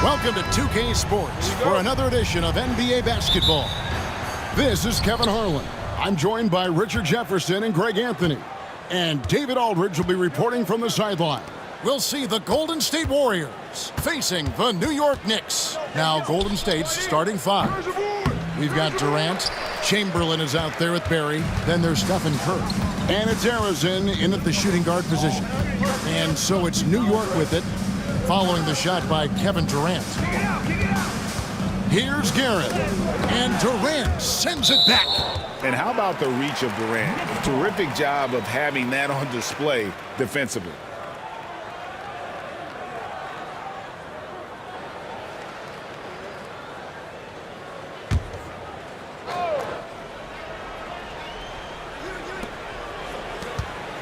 Welcome to 2K Sports for another edition of NBA basketball. This is Kevin Harlan. I'm joined by Richard Jefferson and Greg Anthony. And David Aldridge will be reporting from the sideline. We'll see the Golden State Warriors facing the New York Knicks. Now Golden State's starting five. We've got Durant. Chamberlain is out there with Barry. Then there's Stephen Curry. And it's Arizona in at the shooting guard position. And so it's New York with it, following the shot by Kevin Durant. Here's Garrett. And Durant sends it back. And how about the reach of Durant? Terrific job of having that on display defensively.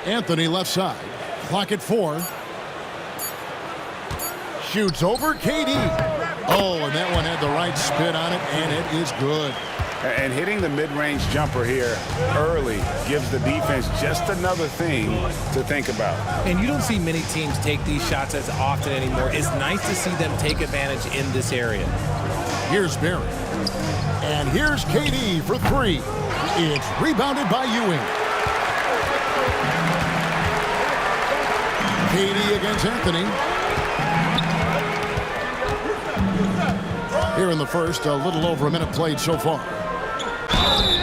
Anthony left side. Clock at 4. Shoots over KD. Oh, and that one had the right spin on it, and it is good. And hitting the mid-range jumper here early gives the defense just another thing to think about. And you don't see many teams take these shots as often anymore. It's nice to see them take advantage in this area. Here's Barry. And here's KD for 3. It's rebounded by Ewing. KD against Anthony. Here in the first, a little over a minute played so far.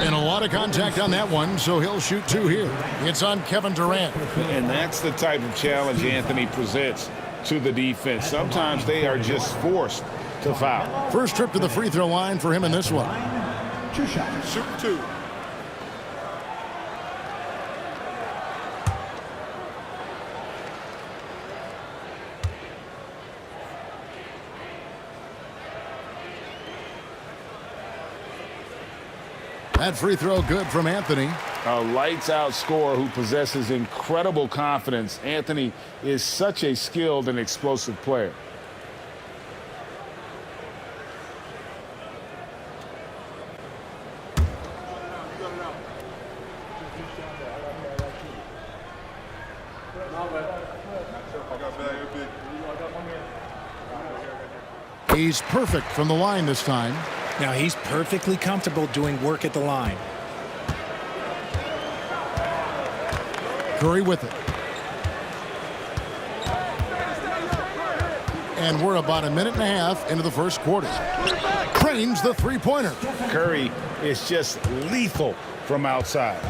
And a lot of contact on that one, so he'll shoot 2 here. It's on Kevin Durant. And that's the type of challenge Anthony presents to the defense. Sometimes they are just forced to foul. First trip to the free throw line for him in this one. 2 shots. Shoot 2. That free throw good from Anthony. A lights-out scorer who possesses incredible confidence. Anthony is such a skilled and explosive player. He's perfect from the line this time. Now he's perfectly comfortable doing work at the line. Curry with it. And we're about a minute and a half into the first quarter. Cranes the three-pointer. Curry is just lethal from outside.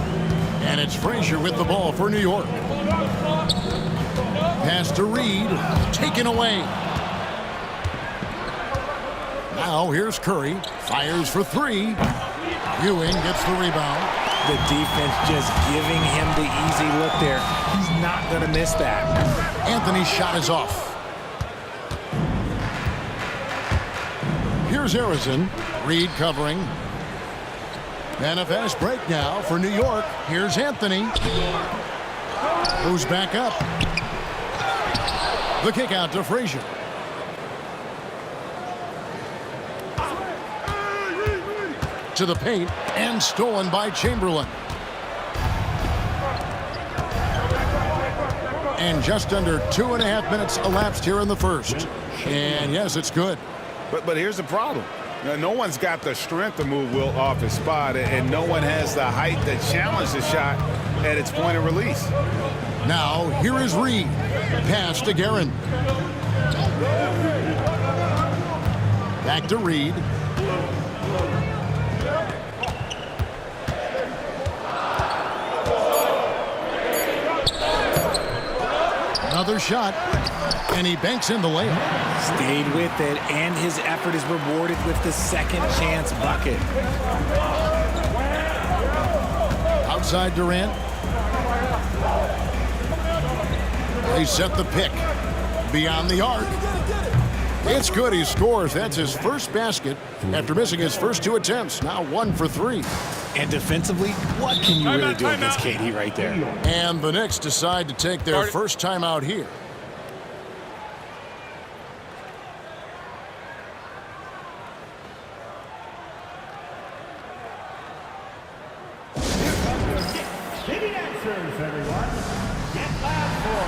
And it's Frazier with the ball for New York. Pass to Reed. Taken away. Now here's Curry. Fires for 3. Ewing gets the rebound. The defense just giving him the easy look there. He's not going to miss that. Anthony's shot is off. Here's Arizona. Reed covering. And a fast break now for New York. Here's Anthony. Who's back up. The kick out to Frazier. To the paint, and stolen by Chamberlain. And just under 2.5 minutes elapsed here in the first. And yes, it's good. But here's the problem. No one's got the strength to move Will off his spot, and no one has the height to challenge the shot at its point of release. Now, here is Reed. Pass to Guerin. Back to Reed. Another shot, and he banks in the layup. Stayed with it, and his effort is rewarded with the second chance bucket. Outside Durant. They set the pick. Beyond the arc. It's good, he scores. That's his first basket after missing his first 2 attempts. Now 1 for 3. And defensively, what can you really do against KD right there? And the Knicks decide to take their first time out here. City dancers, everyone. Get loud for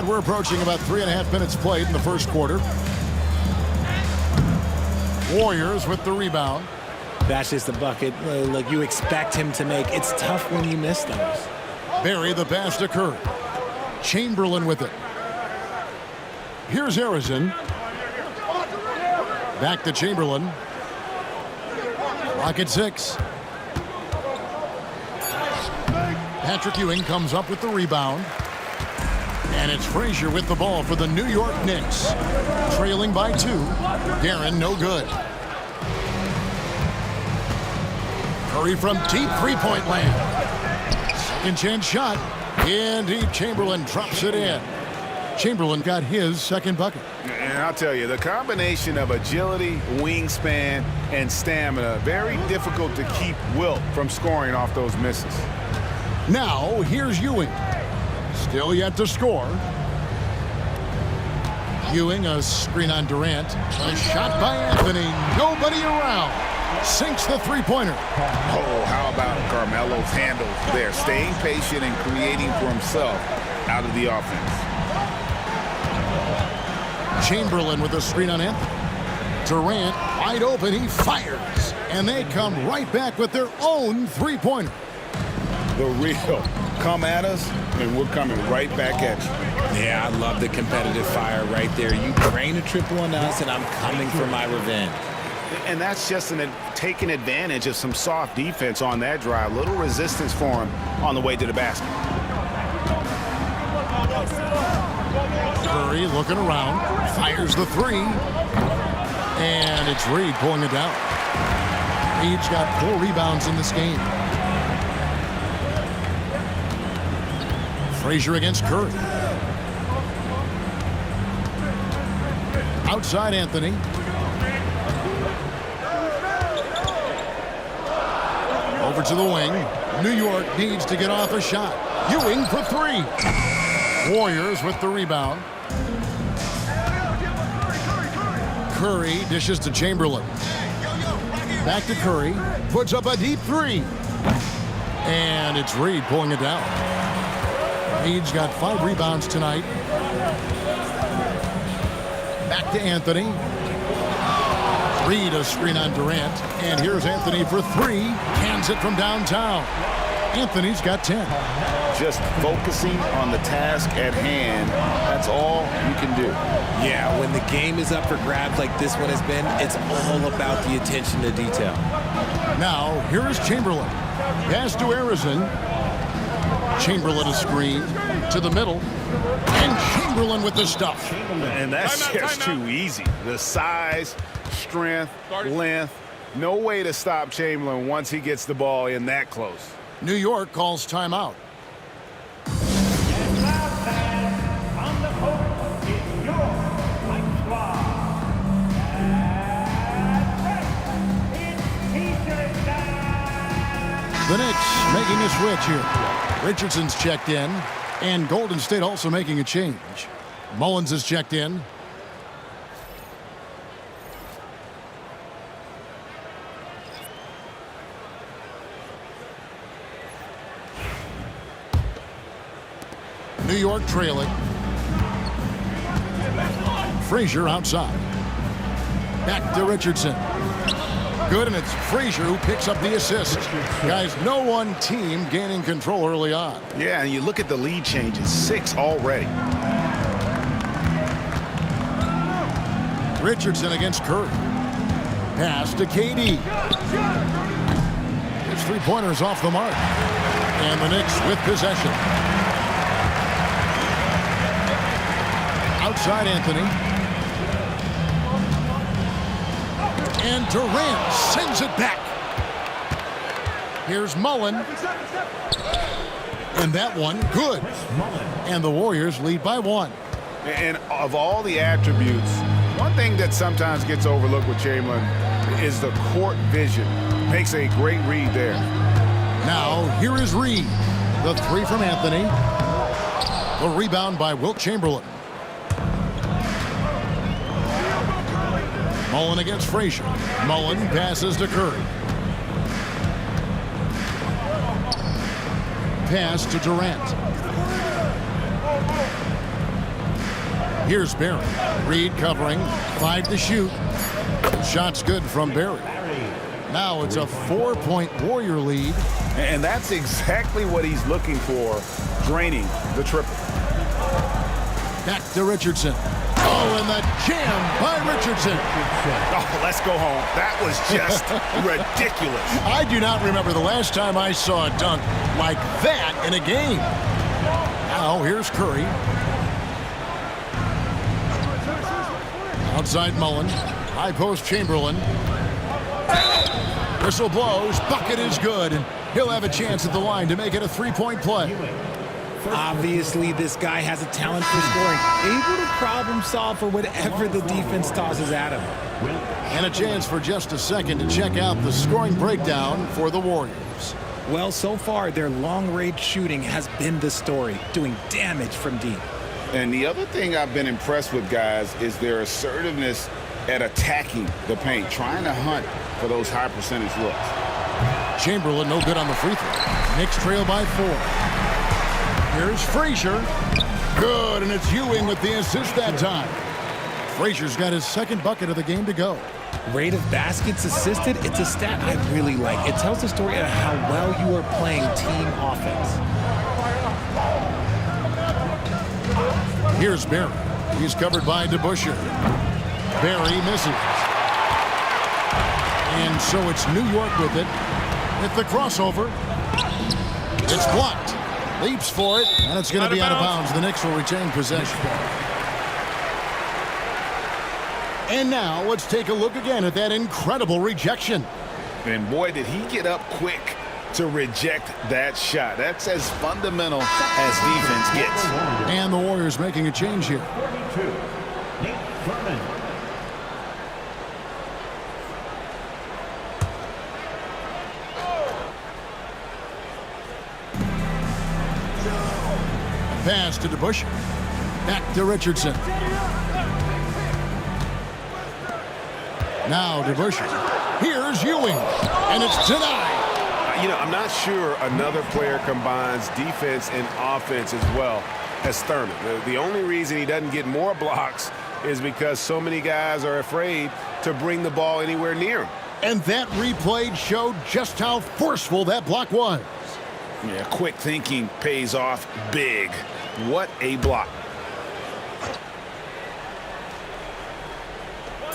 And we're approaching about 3.5 minutes played in the first quarter. Warriors with the rebound. That's just a bucket like you expect him to make. It's tough when you miss those. Barry, the pass to Curry. Chamberlain with it. Here's Harrison. Back to Chamberlain. Rocket 6. Patrick Ewing comes up with the rebound. And it's Frazier with the ball for the New York Knicks. Trailing by 2. Guerin, no good. Curry from deep three-point land. Second chance shot. Indeed, Chamberlain drops it in. Chamberlain got his second bucket. And I'll tell you, the combination of agility, wingspan, and stamina, very difficult to keep Wilt from scoring off those misses. Now, here's Ewing. Still yet to score. Ewing, a screen on Durant. A shot by Anthony. Nobody around. Sinks the three-pointer. Oh, how about Carmelo's handle there, staying patient and creating for himself out of the offense. Chamberlain with a screen on Anthony. Durant wide open. He fires. And they come right back with their own three-pointer. The real come at us, and we're coming right back at you. Yeah, I love the competitive fire right there. You drain a triple on us, and I'm coming for my revenge. And that's just taking advantage of some soft defense on that drive. Little resistance for him on the way to the basket. Curry looking around. Fires the three. And it's Reed pulling it down. Reed's got 4 rebounds in this game. Frazier against Curry. Outside Anthony. Over to the wing. New York needs to get off a shot. Ewing for 3. Warriors with the rebound. Curry dishes to Chamberlain. Back to Curry. Puts up a deep 3. And it's Reed pulling it down. Reed's got 5 rebounds tonight. Back to Anthony. Reed a screen on Durant. And here's Anthony for 3. Cans it from downtown. Anthony's got 10. Just focusing on the task at hand. That's all you can do. Yeah, when the game is up for grabs like this one has been, it's all about the attention to detail. Now, here is Chamberlain. Pass to Harrison. Chamberlain a screen to the middle. And Chamberlain with the stuff. And that's just too easy. The size, strength, length. No way to stop Chamberlain once he gets the ball in that close. New York calls timeout. On the court is your White Squad. It's T-shirt time. The Knicks making a switch here. Richardson's checked in. And Golden State also making a change. Mullins is checked in. New York trailing. Frazier outside. Back to Richardson. Good, and it's Frazier who picks up the assist. Guys, no one team gaining control early on. Yeah, and you look at the lead changes. 6 already. Richardson against Curry. Pass to KD. His three-pointer's off the mark. And the Knicks with possession. Outside Anthony. And Durant sends it back. Here's Mullen. And that one, good. And the Warriors lead by 1. And of all the attributes, one thing that sometimes gets overlooked with Chamberlain is the court vision. Makes a great read there. Now, here is Reed. The 3 from Anthony. The rebound by Wilt Chamberlain. Mullen against Frazier. Mullen passes to Curry. Pass to Durant. Here's Barry. Reed covering. 5 to shoot. Shot's good from Barry. Now it's a 4-point Warrior lead. And that's exactly what he's looking for, draining the triple. Back to Richardson. Oh, and the jam by Richardson. Oh, let's go home. That was just ridiculous. I do not remember the last time I saw a dunk like that in a game. Now here's Curry. Outside Mullen. High post Chamberlain. Whistle blows. Bucket is good. And he'll have a chance at the line to make it a 3-point play. Obviously, this guy has a talent for scoring, able to problem solve for whatever the defense tosses at him. And a chance for just a second to check out the scoring breakdown for the Warriors. Well, so far, their long-range shooting has been the story, doing damage from deep. And the other thing I've been impressed with, guys, is their assertiveness at attacking the paint, trying to hunt for those high percentage looks. Chamberlain no good on the free throw. Knicks trail by 4. Here's Frazier. Good, and it's Ewing with the assist that time. Frazier's got his second bucket of the game to go. Rate of baskets assisted, it's a stat I really like. It tells the story of how well you are playing team offense. Here's Barry. He's covered by DeBusschere. Barry misses. And so it's New York with it. With the crossover. It's blocked. Leaps for it, and it's going to be out of bounds. The Knicks will retain possession. And now let's take a look again at that incredible rejection. And boy, did he get up quick to reject that shot. That's as fundamental as defense gets. And the Warriors making a change here. 42. Nate Thurman. Pass to DeBusschere. Back to Richardson. Now DeBusschere. Here's Ewing. And it's denied. You know, I'm not sure another player combines defense and offense as well as Thurman. The only reason he doesn't get more blocks is because so many guys are afraid to bring the ball anywhere near him. And that replay showed just how forceful that block was. Yeah, quick thinking pays off big. What a block.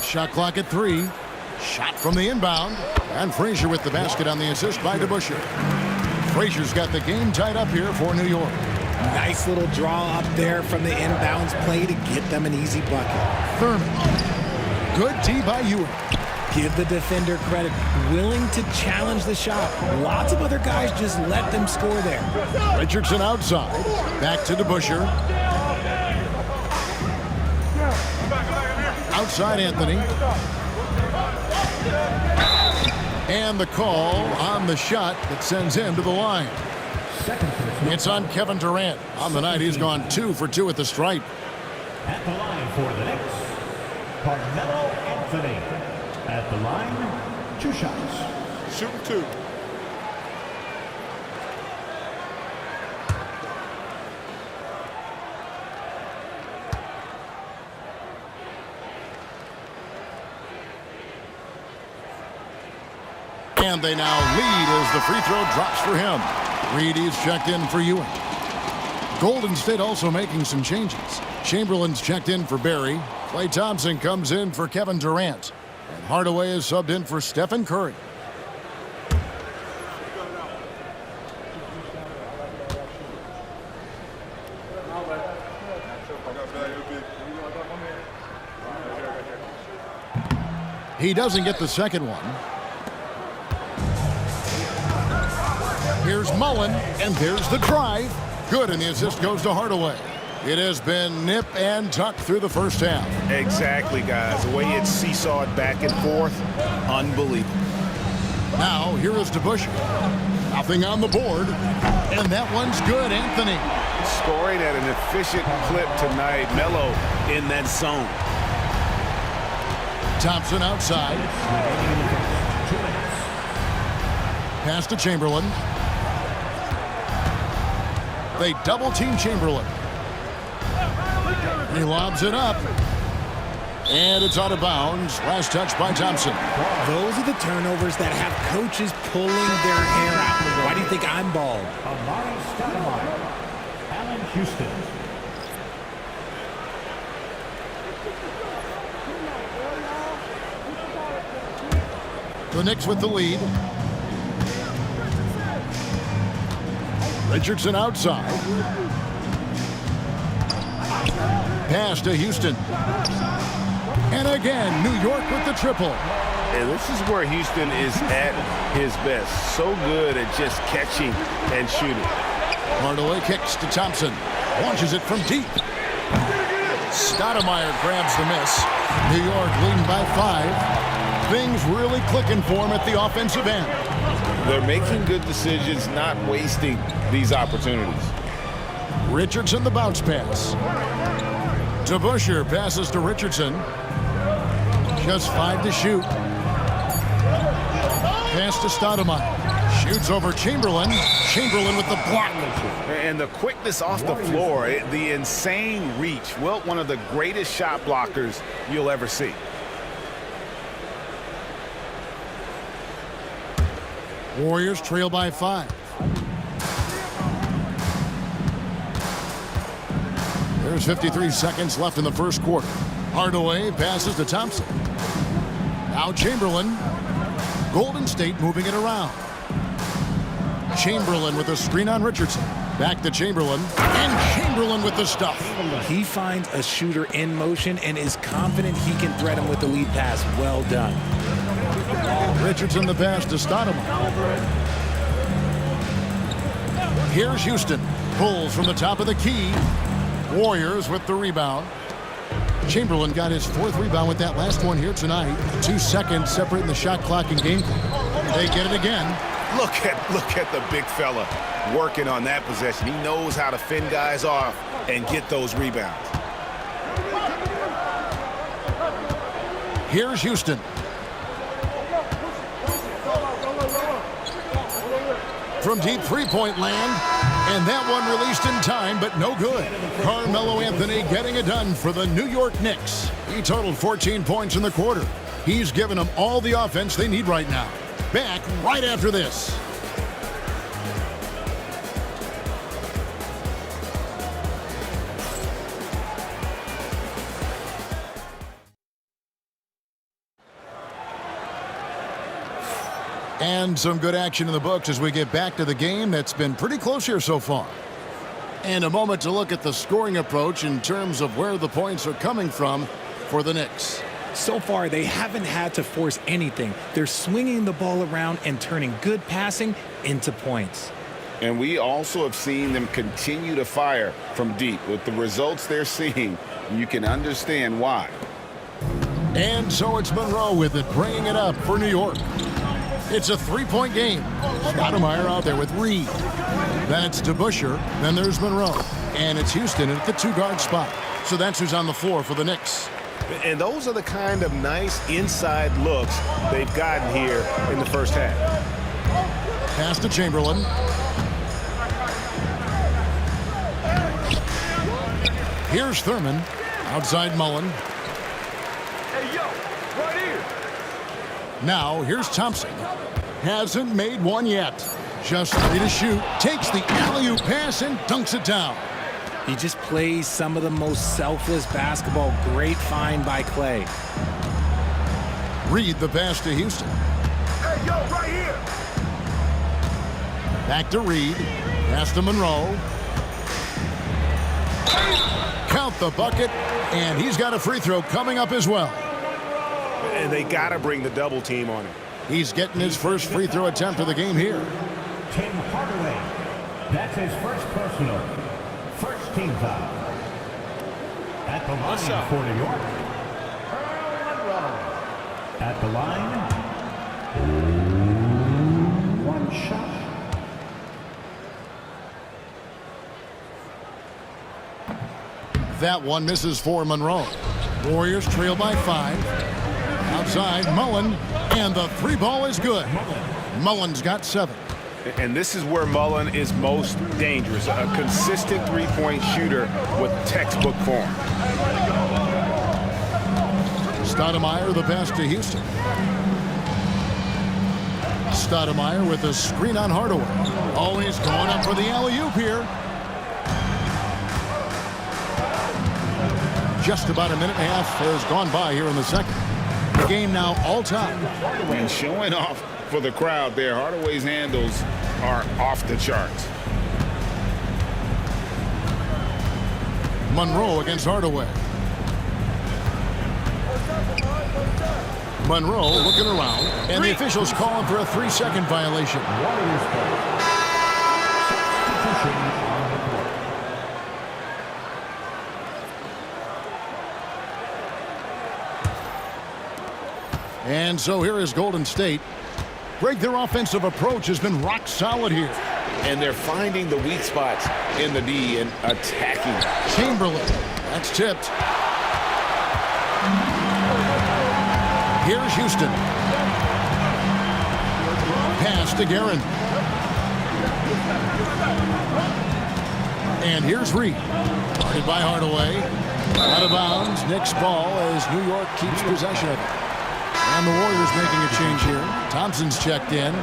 Shot clock at 3. Shot from the inbound. And Frazier with the basket on the assist by DeBusschere. Frazier's got the game tied up here for New York. Nice little draw up there from the inbounds play to get them an easy bucket. Thurman. Good D by Ewing. Give the defender credit, willing to challenge the shot. Lots of other guys just let them score there. Richardson outside. Back to DeBusschere. Outside Anthony. And the call on the shot that sends him to the line. It's on Kevin Durant. On the night, he's gone 2 for 2 at the stripe. At the line for the Knicks, Carmelo Anthony. At the line, 2 shots. Shoot 2. And they now lead as the free throw drops for him. Reed is checked in for Ewing. Golden State also making some changes. Chamberlain's checked in for Barry. Klay Thompson comes in for Kevin Durant. And Hardaway is subbed in for Stephen Curry. He doesn't get the second one. Here's Mullen, and there's the drive. Good, and the assist goes to Hardaway. It has been nip and tuck through the first half. Exactly, guys. The way it's seesawed back and forth, unbelievable. Now, here is DeBusschere. Nothing on the board. And that one's good, Anthony. Scoring at an efficient clip tonight. Melo in that zone. Thompson outside. Pass to Chamberlain. They double-team Chamberlain. He lobs it up. And it's out of bounds. Last touch by Thompson. Those are the turnovers that have coaches pulling their hair out. Why do you think I'm bald? Amari Stoudemire. Allen Houston. The Knicks with the lead. Richardson outside. Pass to Houston. And again, New York with the triple. And this is where Houston is at his best. So good at just catching and shooting. Hardaway kicks to Thompson. Launches it from deep. Stoudemire grabs the miss. New York leading by 5. Things really clicking for him at the offensive end. They're making good decisions, not wasting these opportunities. Richardson the bounce pass. DeBusschere passes to Richardson. Just 5 to shoot. Pass to Stoudemire. Shoots over Chamberlain. Chamberlain with the block. And the quickness off the floor, the insane reach. Wilt, one of the greatest shot blockers you'll ever see. Warriors trail by 5. There's 53 seconds left in the first quarter. Hardaway passes to Thompson. Now Chamberlain. Golden State moving it around. Chamberlain with a screen on Richardson. Back to Chamberlain. And Chamberlain with the stuff. He finds a shooter in motion and is confident he can thread him with the lead pass. Well done. Richardson the pass to Stoudemire. Here's Houston. Pulls from the top of the key. Warriors with the rebound. Chamberlain got his 4th rebound with that last one here tonight. 2 seconds separating the shot clock and game clock. They get it again. Look at the big fella working on that possession. He knows how to fend guys off and get those rebounds. Here's Houston. From deep three-point land, and that one released in time, but no good. Carmelo Anthony getting it done for the New York Knicks. He totaled 14 points in the quarter. He's given them all the offense they need right now. Back right after this. And some good action in the books as we get back to the game that's been pretty close here so far. And a moment to look at the scoring approach in terms of where the points are coming from for the Knicks. So far, they haven't had to force anything. They're swinging the ball around and turning good passing into points. And we also have seen them continue to fire from deep. With the results they're seeing, you can understand why. And so it's Monroe with it, bringing it up for New York. It's a 3-point game. Stoudemire out there with Reed. That's DeBusschere. Then there's Monroe. And it's Houston at the 2-guard spot. So that's who's on the floor for the Knicks. And those are the kind of nice inside looks they've gotten here in the first half. Pass to Chamberlain. Here's Thurman. Outside Mullen. Hey, yo, right here. Now, here's Thompson. Hasn't made one yet. Just 3 to shoot. Takes the alley-oop pass and dunks it down. He just plays some of the most selfless basketball. Great find by Clay. Reed the pass to Houston. Hey, yo, right here. Back to Reed. Pass to Monroe. Count the bucket. And he's got a free throw coming up as well. And they got to bring the double team on him. He's getting his first free throw attempt of the game here. Tim Hardaway. That's his first personal. First team foul. At the line for New York. At the line. 1 shot. That one misses for Monroe. Warriors trail by 5. Outside, Mullen. And the 3 ball is good. Mullen's got 7. And this is where Mullen is most dangerous, a consistent three-point shooter with textbook form. Stoudemire the pass to Houston. Stoudemire with a screen on Hardaway. Oh, he's going up for the alley-oop here. Just about a minute and a half has gone by here in the second. The game now all time. And showing off for the crowd there. Hardaway's handles are off the charts. Monroe against Hardaway. Monroe looking around, and the officials calling for a 3-second violation. And so here is Golden State. Greg, their offensive approach has been rock solid here. And they're finding the weak spots in the D and attacking. Chamberlain. That's tipped. Here's Houston. Pass to Guerin. And here's Reed. Guarded by Hardaway. Out of bounds. Knicks ball as New York keeps possession of it. And the Warriors making a change here. Thompson's checked in.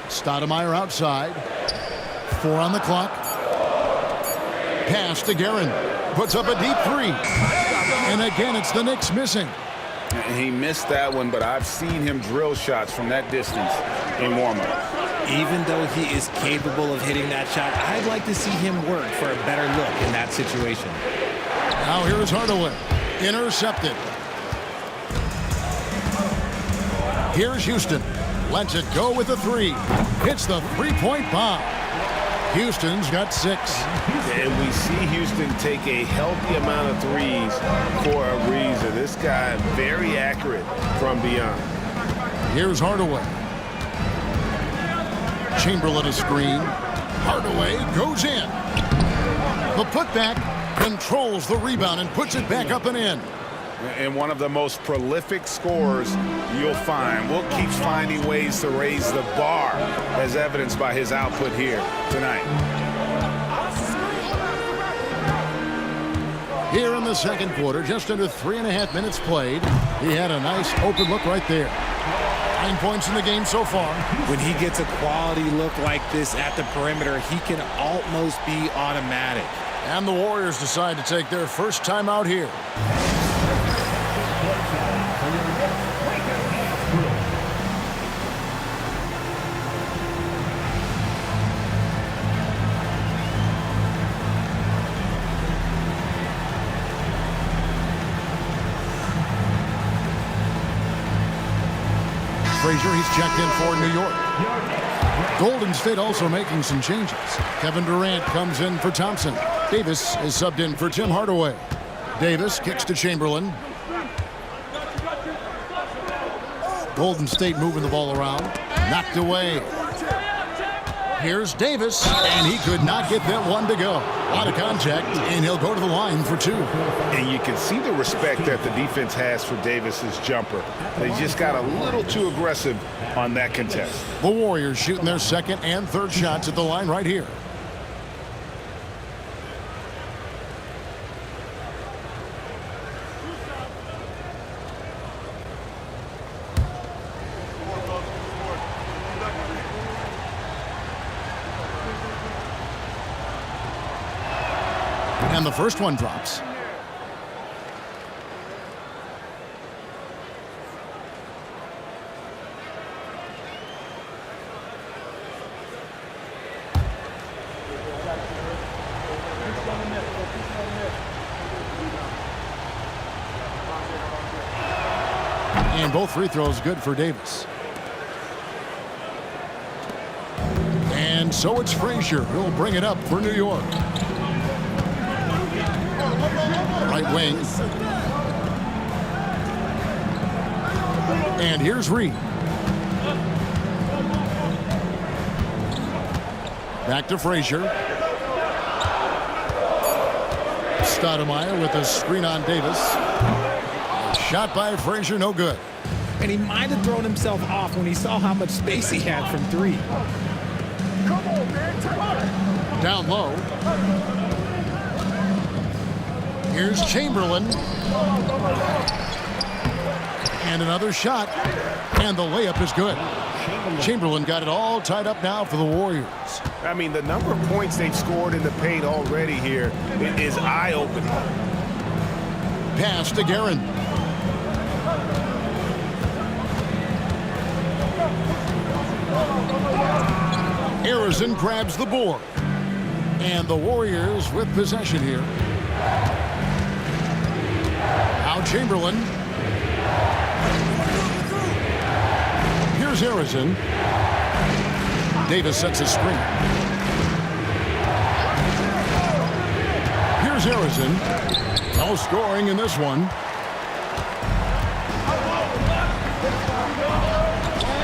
Stoudemire outside. 4 on the clock. Pass to Guerin. Puts up a deep three. And again, it's the Knicks missing. He missed that one, but I've seen him drill shots from that distance in warm-up. Even though he is capable of hitting that shot, I'd like to see him work for a better look in that situation. Now here is Hardaway. Intercepted. Here's Houston. Lets it go with a 3. Hits the three-point bomb. Houston's got 6. And we see Houston take a healthy amount of threes for a reason. This guy very accurate from beyond. Here's Hardaway. Chamberlain a screen. Hardaway goes in. The putback controls the rebound and puts it back up and in. And one of the most prolific scorers you'll find. Will keeps finding ways to raise the bar, as evidenced by his output here tonight. Here in the second quarter, just under 3.5 minutes played. He had a nice open look right there. 9 points in the game so far. When he gets a quality look like this at the perimeter, he can almost be automatic. And the Warriors decide to take their first time out here. Frazier, he's checked in for New York. Golden State also making some changes. Kevin Durant comes in for Thompson. Davis is subbed in for Tim Hardaway. Davis kicks to Chamberlain. Golden State moving the ball around. Knocked away. Here's Davis, and he could not get that one to go. A lot of contact, and he'll go to the line for 2. And you can see the respect that the defense has for Davis's jumper. They just got a little too aggressive on that contest. The Warriors shooting their second and third shots at the line right here. And the first one drops. And both free throws good for Davis. And so it's Frazier who'll bring it up for New York. Right wing. And here's Reed. Back to Frazier. Stoudemire with a screen on Davis. Shot by Frazier, no good. And he might have thrown himself off when he saw how much space he had from three. Down low. Here's Chamberlain. And another shot. And the layup is good. Chamberlain got it all tied up now for the Warriors. I mean, the number of points they've scored in the paint already here is eye-opening. Pass to Guerin. Harrison grabs the board. And the Warriors with possession here. Now Chamberlain. Here's Harrison. Davis sets a screen. Here's Harrison. No scoring in this one.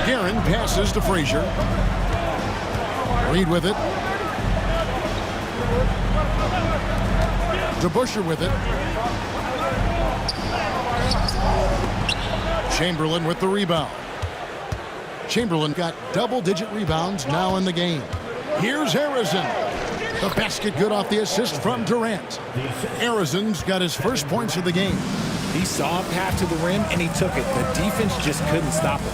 Guerin passes to Frazier. Reed with it. DeBusschere with it. Chamberlain with the rebound. Chamberlain got double-digit rebounds now in the game. Here's Harrison. The basket good off the assist from Durant. Harrison's got his first points of the game. He saw a path to the rim, and he took it. The defense just couldn't stop it.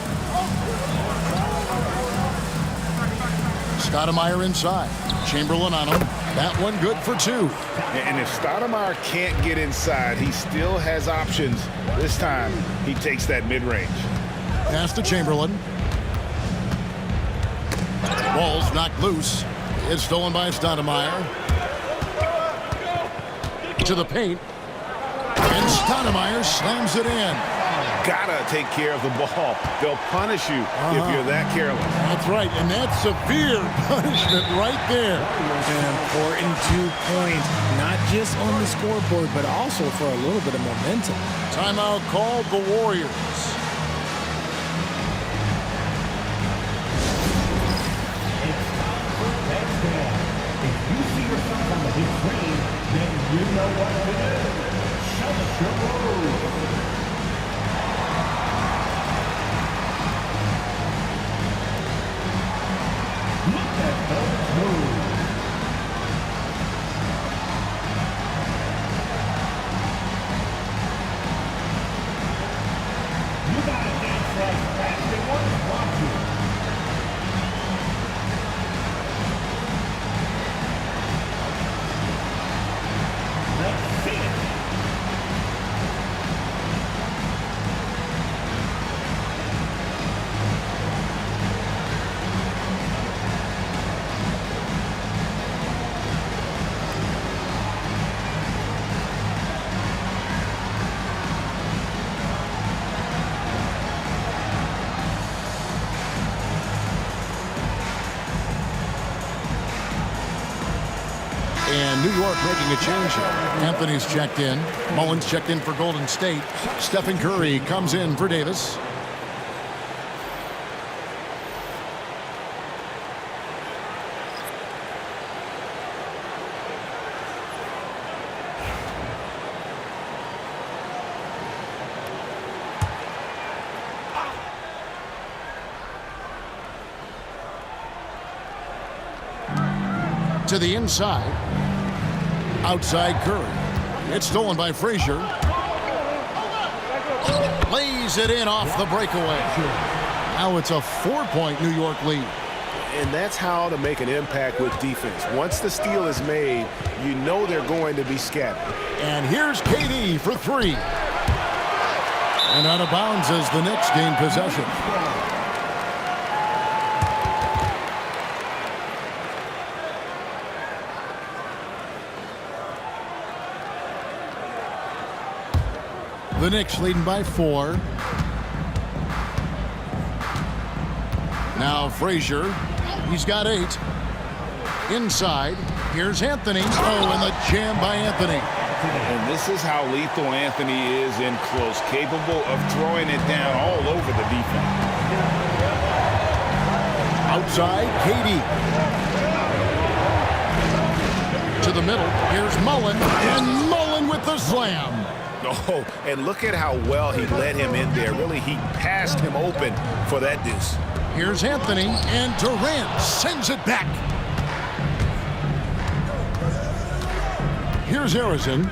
Stoudemire inside. Chamberlain on him. That one good for two. And if Stoudemire can't get inside, he still has options. This time, he takes that mid-range. Pass to Chamberlain. Ball's knocked loose. It's stolen by Stoudemire. To the paint. And Stoudemire slams it in. Gotta take care of the ball. They'll punish you if you're that careless. That's right, and that's severe punishment right there. An important 2 points, not just on the scoreboard, but also for a little bit of momentum. Timeout called the Warriors. If you see yourself on the big screen, then you know what to do. Show us your move. Look at those moves. You gotta dance like everyone wants you. Let's see it. And New York making a change here. Anthony's checked in. Mullins checked in for Golden State. Stephen Curry comes in for Davis. To the inside. Outside Curry. It's stolen by Frazier. Lays it in off the breakaway. Now it's a 4-point New York lead. And that's how to make an impact with defense. Once the steal is made, you know they're going to be scattered. And here's KD for three. And out of bounds as the Knicks gain possession. The Knicks leading by 4. Now Frazier. He's got 8. Inside. Here's Anthony. Oh, and the jam by Anthony. today. And this is how lethal Anthony is in close, capable of throwing it down all over the defense. Outside, KD. To the middle, here's Mullen, and Mullen with the slam. Oh, and look at how well he let him in there. Really, he passed him open for that deuce. Here's Anthony, and Durant sends it back. Here's Harrison,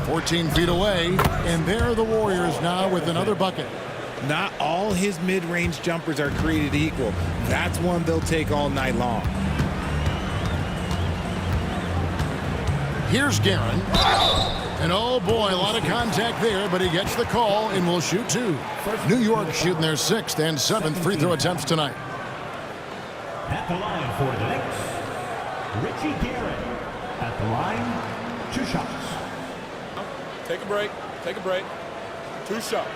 14 feet away, and there are the Warriors now with another bucket. Not all his mid-range jumpers are created equal. That's one they'll take all night long. Here's Guerin. And oh boy, a lot of contact there, but he gets the call and will shoot two. New York shooting their 6th and 7th free throw attempts tonight. At the line for the Knicks, Richie Guerin. At the line, 2 shots. Take a break. Take a break. 2 shots.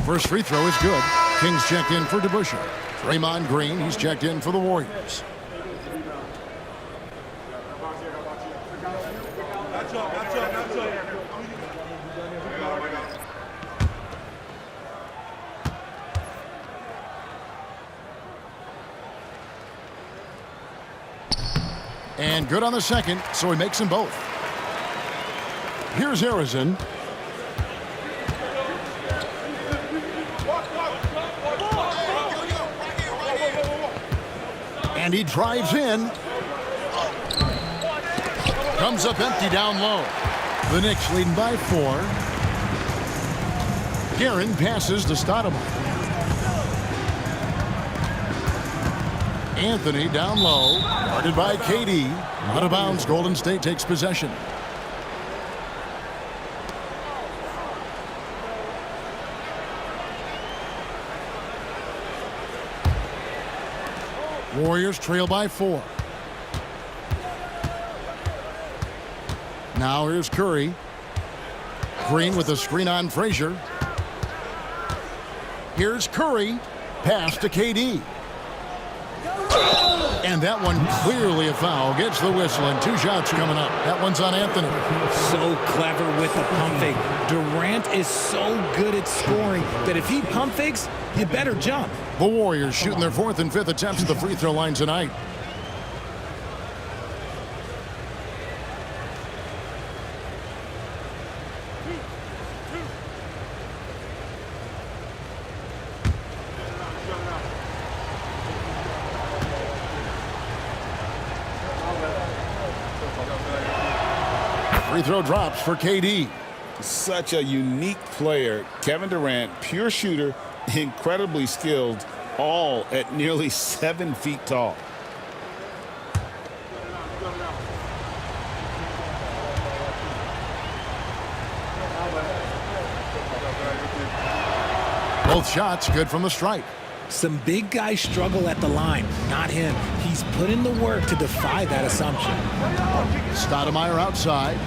First free throw is good. Kings checked in for DeBusschere. Draymond Green, he's checked in for the Warriors. And good on the second, so he makes them both. Here's Harrison. And he drives in. Comes up empty down low. The Knicks leading by 4. Guerin passes to Stoudemire. Anthony down low. Guarded by KD. Out of bounds. Golden State takes possession. Warriors trail by 4. Now here's Curry. Green with a screen on Frazier. Here's Curry. Pass to KD. And that one clearly a foul. Gets the whistle and 2 shots coming up. That one's on Anthony. So clever with the pump fake. Durant is so good at scoring that if he pump fakes, you better jump. The Warriors shooting their 4th and 5th attempts at the free throw line tonight. Free throw drops for KD. Such a unique player. Kevin Durant, pure shooter, incredibly skilled, all at nearly 7 feet tall. Both shots good from the stripe. Some big guys struggle at the line. Not him. He's put in the work to defy that assumption. Stoudemire outside.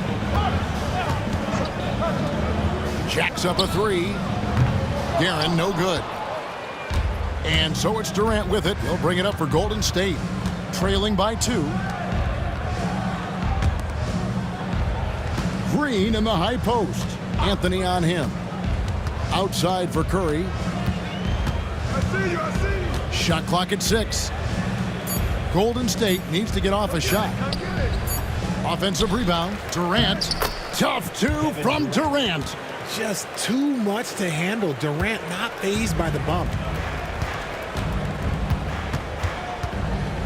Jacks up a 3. Guerin no good. And so it's Durant with it. He'll bring it up for Golden State. Trailing by 2. Green in the high post. Anthony on him. Outside for Curry. Shot clock at 6. Golden State needs to get off a shot. Offensive rebound. Durant. Tough 2 from Durant. Just too much to handle. Durant not fazed by the bump.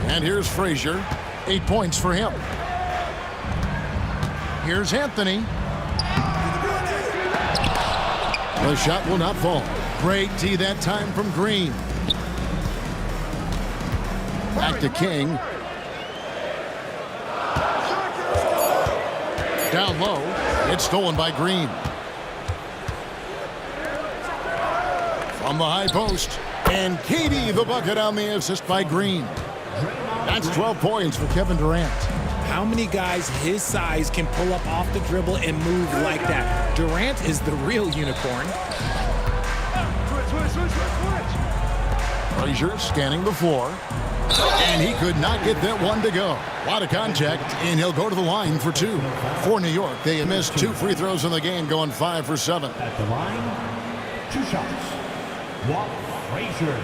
And here's Frazier. 8 points for him. Here's Anthony. The shot will not fall. Great D that time from Green. Back to King. Down low. It's stolen by Green. From the high post. And KD the bucket on the assist by Green. That's 12 points for Kevin Durant. How many guys his size can pull up off the dribble and move like that? Durant is the real unicorn. Frazier scanning the floor. And he could not get that one to go. A lot of contact, and he'll go to the line for two. For New York, they have missed 2 free throws in the game, going 5 for 7. At the line, 2 shots. Walt Frazier.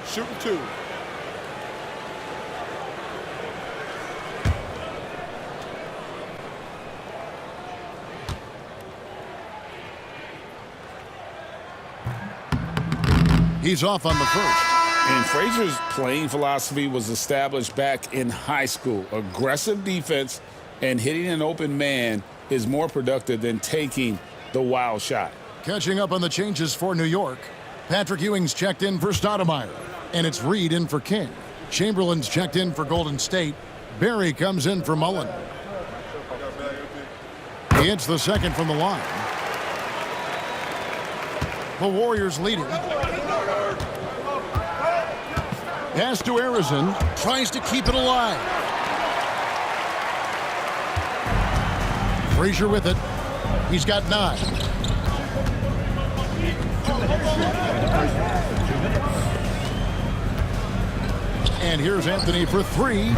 Shooting 2. He's off on the first. And Frazier's playing philosophy was established back in high school. Aggressive defense and hitting an open man is more productive than taking the wild shot. Catching up on the changes for New York. Patrick Ewing's checked in for Stoudemire. And it's Reed in for King. Chamberlain's checked in for Golden State. Barry comes in for Mullen. He hits the second from the line. The Warriors leading. Pass to Arizon. Tries to keep it alive. Frazier with it. He's got 9. And here's Anthony for 3.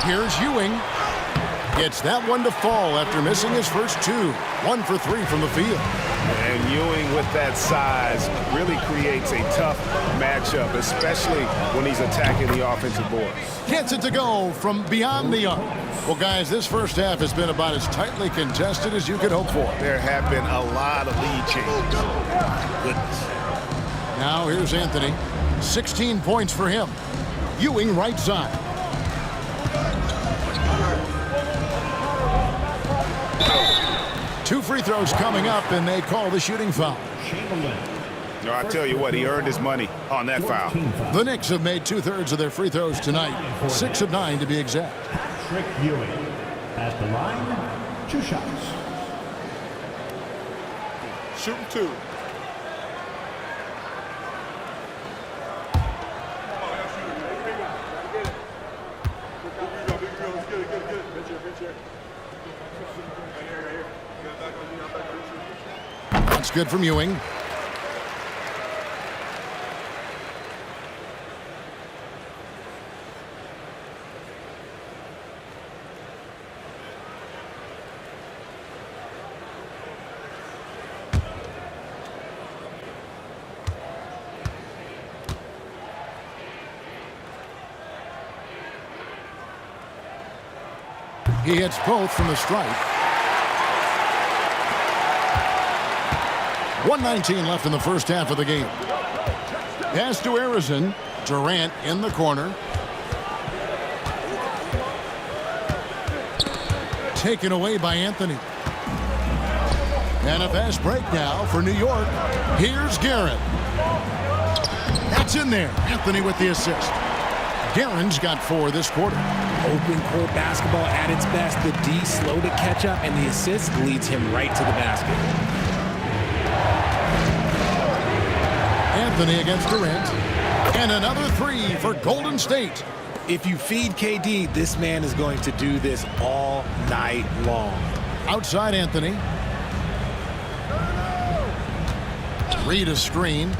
Here's Ewing. Gets that one to fall after missing his first 2. 1 for 3 from the field. And Ewing with that size really creates a tough matchup, especially when he's attacking the offensive boards. Gets it to go from beyond the arc. Well, guys, this first half has been about as tightly contested as you could hope for. There have been a lot of lead changes. Goodness. Now here's Anthony. 16 points for him. Ewing right side. Two free throws coming up, and they call the shooting foul. No, I tell you what, he earned his money on that foul. The Knicks have made 2/3 of their free throws tonight. 6 of 9 to be exact. Patrick Ewing. At the line, 2 shots. Shooting 2. That's good from Ewing. He hits both from the stripe. 1:19 left in the first half of the game. Pass to Arizon. Durant in the corner. Taken away by Anthony. And a fast break now for New York. Here's Garrett. That's in there. Anthony with the assist. Guerin's got 4 this quarter. Open court basketball at its best. The D slow to catch up, and the assist leads him right to the basket. Anthony against Durant. And another 3 for Golden State. If you feed KD, this man is going to do this all night long. Outside Anthony. Reed a screen.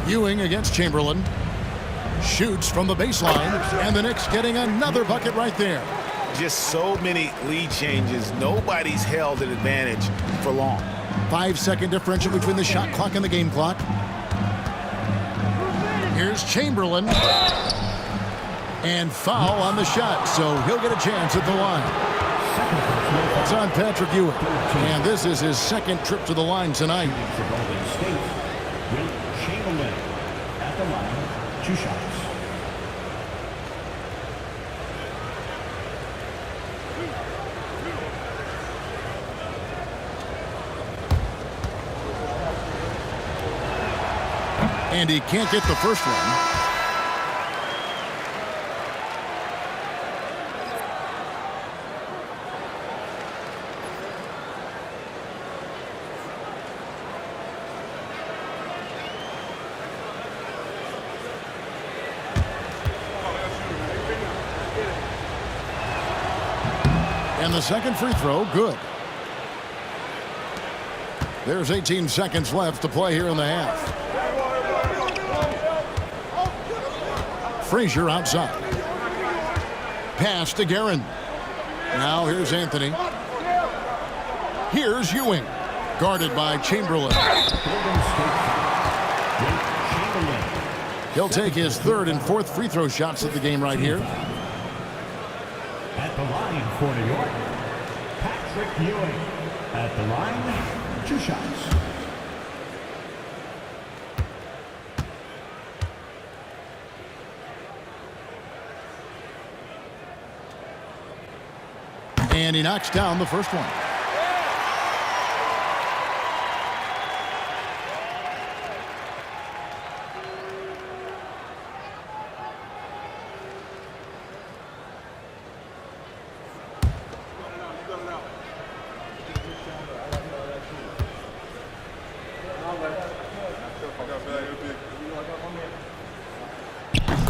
Ewing against Chamberlain. Shoots from the baseline. And the Knicks getting another bucket right there. Just so many lead changes. Nobody's held an advantage for long. 5-second differential between the shot clock and the game clock. Here's Chamberlain. And foul on the shot, so he'll get a chance at the line. It's on Patrick Ewing. And this is his second trip to the line tonight. Golden State with Chamberlain. At the line, 2 shots. And he can't get the first one. And the second free throw, good. There's 18 seconds left to play here in the half. Frazier outside. Pass to Guerin. Now here's Anthony. Here's Ewing. Guarded by Chamberlain. He'll take his third and fourth free throw shots of the game right here. At the line for New York, Patrick Ewing. At the line, 2 shots. And he knocks down the first one.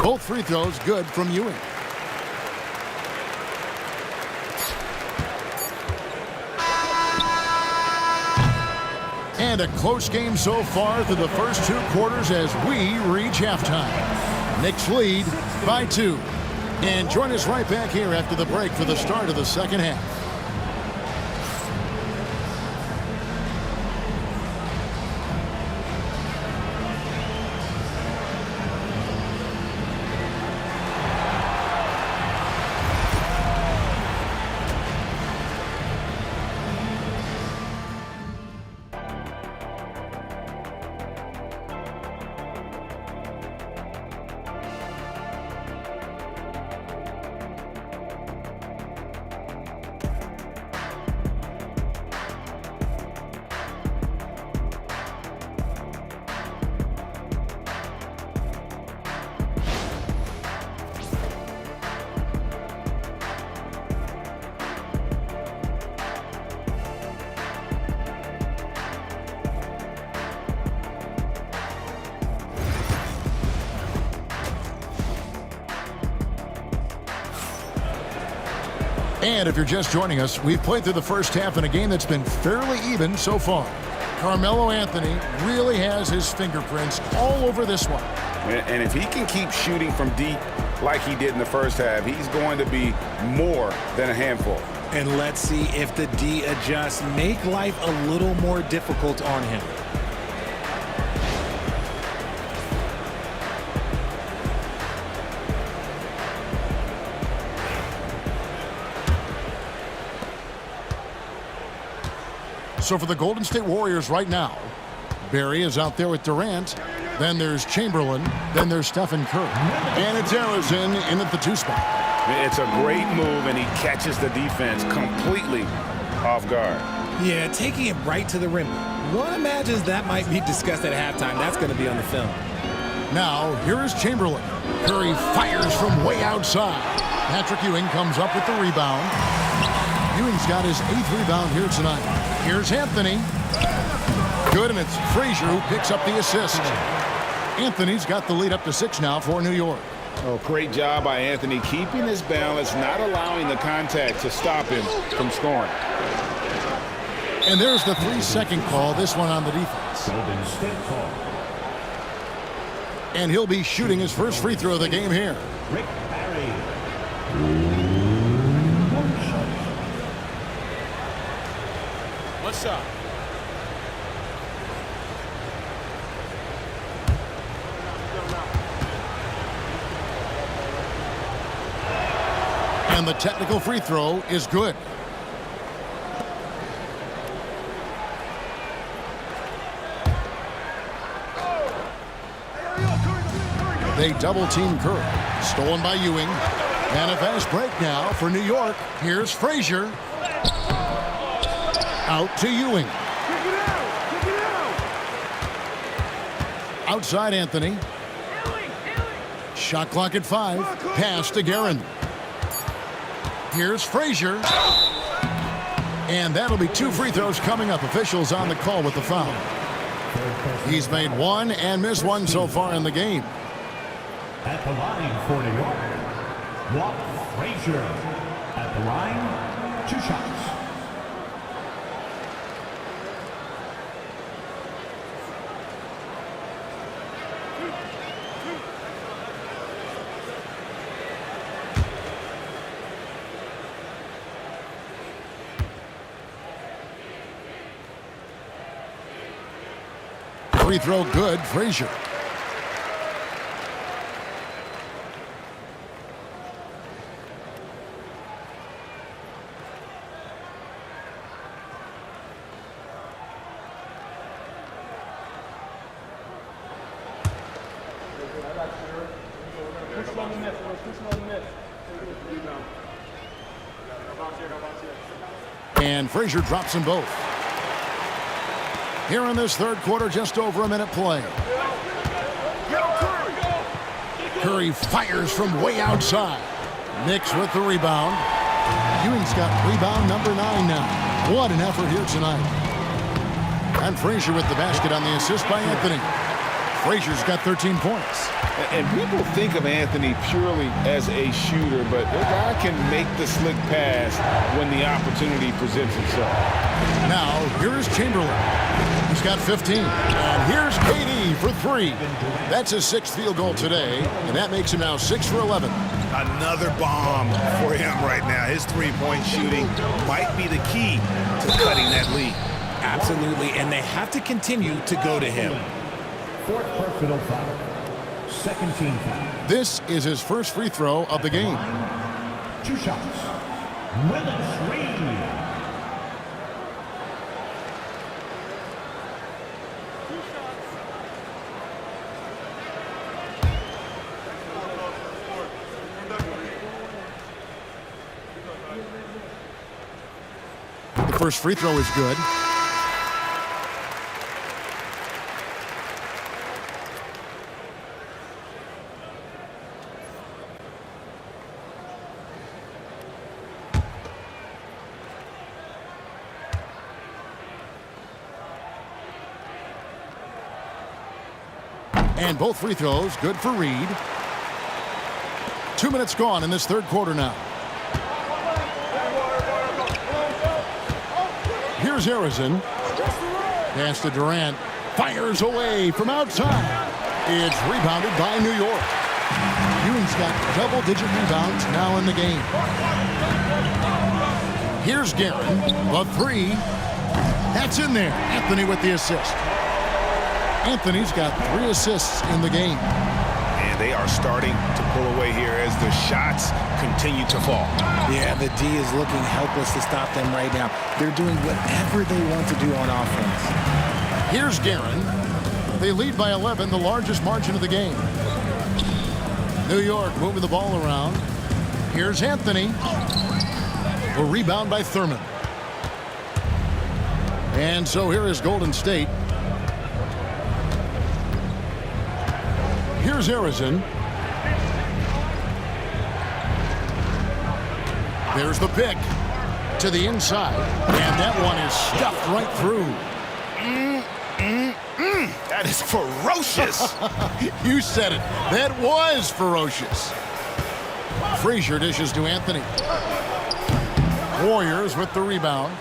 Both free throws good from Ewing. And a close game so far through the first 2 quarters as we reach halftime. Knicks lead by 2. And join us right back here after the break for the start of the second half. And if you're just joining us, we've played through the first half in a game that's been fairly even so far. Carmelo Anthony really has his fingerprints all over this one. And if he can keep shooting from deep like he did in the first half, he's going to be more than a handful. And let's see if the D adjusts, make life a little more difficult on him. So for the Golden State Warriors right now, Barry is out there with Durant. Then there's Chamberlain. Then there's Stephen Curry. And it's Harrison in at the 2 spot. It's a great move, and he catches the defense completely off guard. Yeah, taking it right to the rim. One imagines that might be discussed at halftime. That's going to be on the film. Now, here is Chamberlain. Curry fires from way outside. Patrick Ewing comes up with the rebound. Ewing's got his 8th rebound here tonight. Here's Anthony. Good, and it's Frazier who picks up the assist. Anthony's got the lead up to 6 now for New York. Oh, great job by Anthony keeping his balance, not allowing the contact to stop him from scoring. And there's the 3-second call, this one on the defense. Golden State call. And he'll be shooting his first free throw of the game here. Rick Barry. One shot. And the technical free throw is good. They double team Curry. Stolen by Ewing. And a fast break now for New York. Here's Frazier. Out to Ewing. Outside Anthony. Shot clock at 5. Pass to Guerin. Here's Frazier. And that'll be 2 free throws coming up. Officials on the call with the foul. He's made 1 and missed 1 so far in the game. At the line for New York, Walt Frazier. At the line, 2 shots. Free throw good, Frazier. And Frazier drops them both. Here in this third quarter, just over a minute play. Curry fires from way outside. Knicks with the rebound. Ewing's got rebound number 9 now. What an effort here tonight. And Frazier with the basket on the assist by Anthony. Frazier's got 13 points. And people think of Anthony purely as a shooter, but the guy can make the slick pass when the opportunity presents itself. Now, here's Chamberlain. He's got 15. And here's KD for 3. That's his 6th field goal today, and that makes him now 6 for 11. Another bomb for him right now. His three-point shooting might be the key to cutting that lead. Absolutely, and they have to continue to go to him. 4th personal foul. 2nd team foul. This is his first free throw of the game. 2 shots. Willis Reed. The first free throw is good. And both free throws good for Reed. 2 minutes gone in this third quarter now. Here's Harrison. Pass to Durant. Fires away from outside. It's rebounded by New York. Ewing's got double-digit rebounds now in the game. Here's Guerin. A 3. That's in there. Anthony with the assist. Anthony's got 3 assists in the game. And they are starting to pull away here as the shots continue to fall. Yeah, the D is looking helpless to stop them right now. They're doing whatever they want to do on offense. Here's Guerin. They lead by 11, the largest margin of the game. New York moving the ball around. Here's Anthony. A rebound by Thurman. And so here is Golden State. Here's Harrison. There's the pick to the inside. And that one is stuffed right through. That is ferocious. You said it. That was ferocious. Frazier dishes to Anthony. Warriors with the rebound.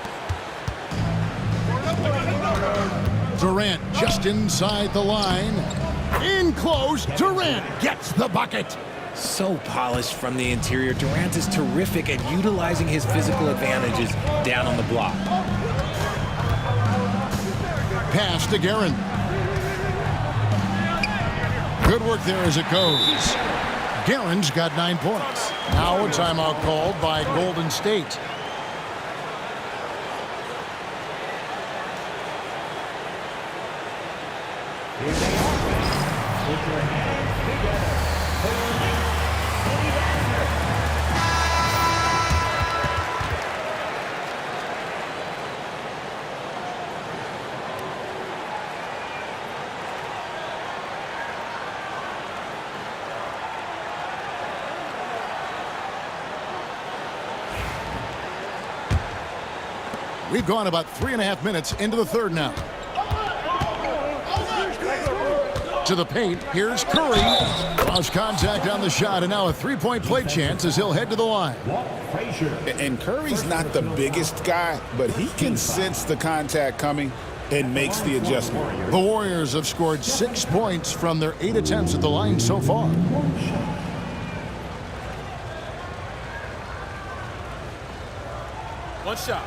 Durant just inside the line. In close, Durant gets the bucket. So polished from the interior. Durant is terrific at utilizing his physical advantages down on the block. Pass to Guerin. Good work there as it goes. Guerin's got 9 points. Now a timeout called by Golden State. We've gone about 3.5 minutes into the third now. To the paint, here's Curry. Lost contact on the shot, and now a three-point play chance as he'll head to the line. And Curry's not the biggest guy, but he can sense the contact coming and makes the adjustment. The Warriors have scored 6 points from their 8 attempts at the line so far. One shot.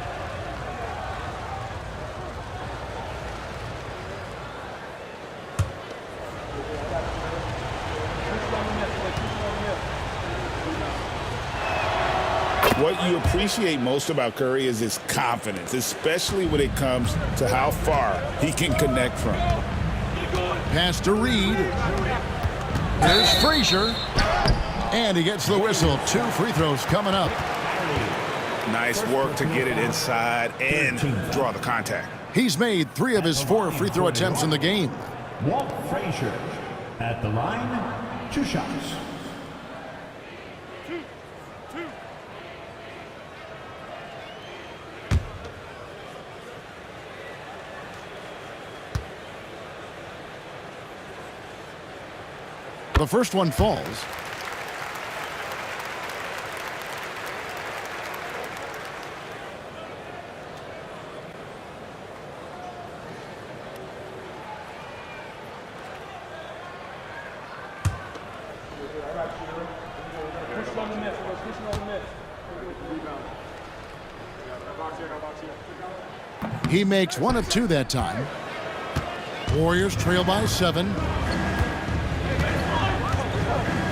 What you appreciate most about Curry is his confidence, especially when it comes to how far he can connect from. Pass to Reed. Here's Frazier. And he gets the whistle. 2 free throws coming up. Nice work to get it inside and draw the contact. He's made 3 of his 4 free throw attempts in the game. Walt Frazier at the line, 2 shots. The first one falls. He makes 1 of 2 that time. Warriors trail by 7.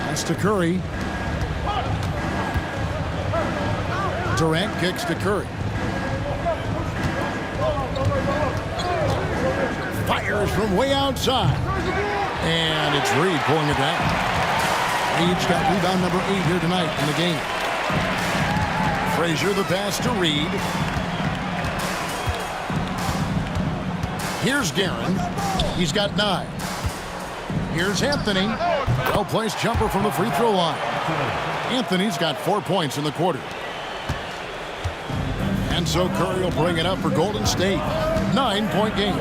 Pass to Curry. Durant kicks to Curry. Fires from way outside. And it's Reed pulling it down. Reed's got rebound number 8 here tonight in the game. Frazier the pass to Reed. Here's Guerin. He's got 9. Here's Anthony. Well-placed jumper from the free throw line. Anthony's got 4 points in the quarter. And so Curry will bring it up for Golden State. 9-point game.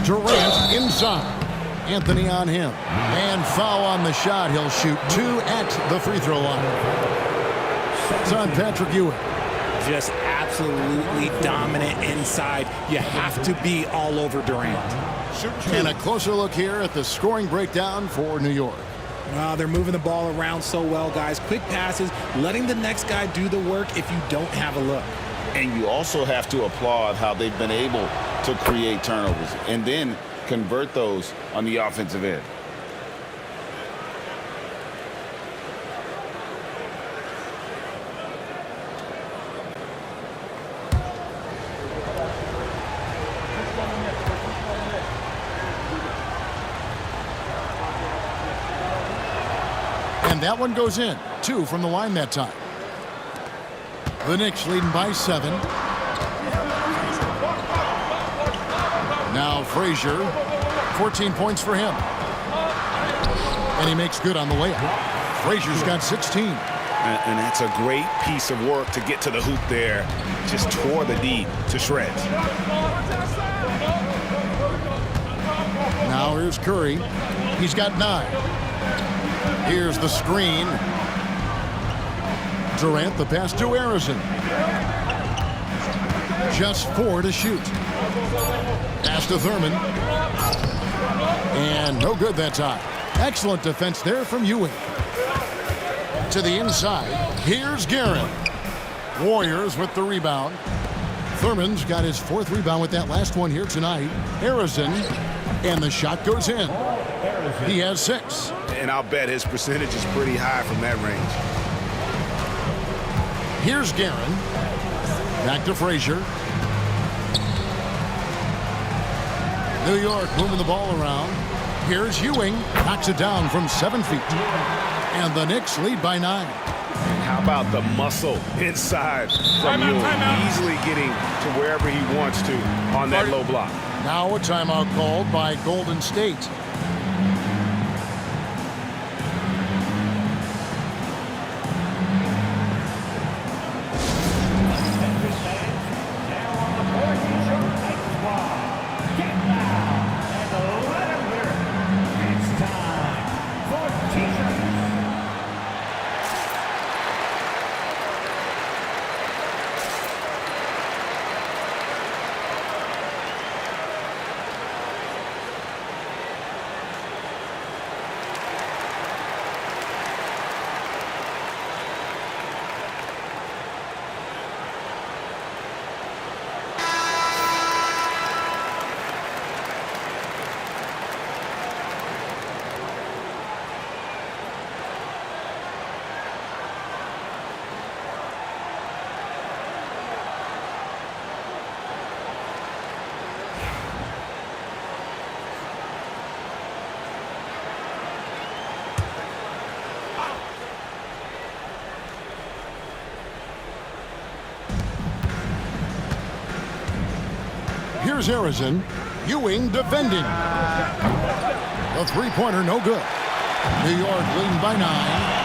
Durant inside. Anthony on him. And foul on the shot. He'll shoot 2 at the free throw line. It's on Patrick Ewing. Just absolutely dominant inside. You have to be all over Durant. And a closer look here at the scoring breakdown for New York. They're moving the ball around so well, guys. Quick passes, letting the next guy do the work if you don't have a look. And you also have to applaud how they've been able to create turnovers and then convert those on the offensive end. And that one goes in. 2 from the line that time. The Knicks leading by 7. Now Frazier. 14 points for him. And he makes good on the layup. Frazier's got 16. And that's a great piece of work to get to the hoop there. Just tore the D to shreds. Now here's Curry. He's got 9. Here's the screen. Durant the pass to Harrison. Just 4 to shoot. Pass to Thurman. And no good that time. Excellent defense there from Ewing. To the inside. Here's Guerin. Warriors with the rebound. Thurman's got his 4th rebound with that last one here tonight. Harrison. And the shot goes in. He has 6. And I'll bet his percentage is pretty high from that range. Here's Guerin. Back to Frazier. New York moving the ball around. Here's Ewing. Knocks it down from 7 feet. And the Knicks lead by 9. How about the muscle inside from Ewing? Easily getting to wherever he wants to on that low block. Now a timeout called by Golden State. Here's Harrison. Ewing defending. The three-pointer, no good. New York leading by 9.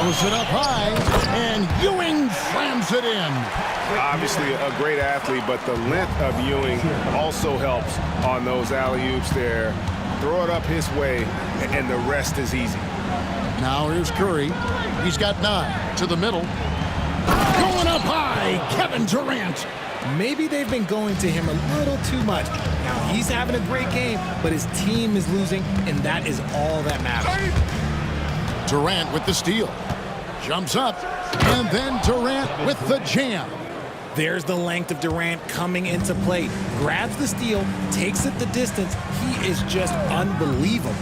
Throws it up high, and Ewing slams it in. Obviously a great athlete, but the length of Ewing also helps on those alley-oops there. Throw it up his way, and the rest is easy. Now here's Curry. He's got 9 to the middle. Going up high, Kevin Durant. Maybe they've been going to him a little too much. Now, he's having a great game, but his team is losing, and that is all that matters. Durant with the steal. Jumps up, and then Durant with the jam. There's the length of Durant coming into play. Grabs the steal, takes it the distance. He is just unbelievable.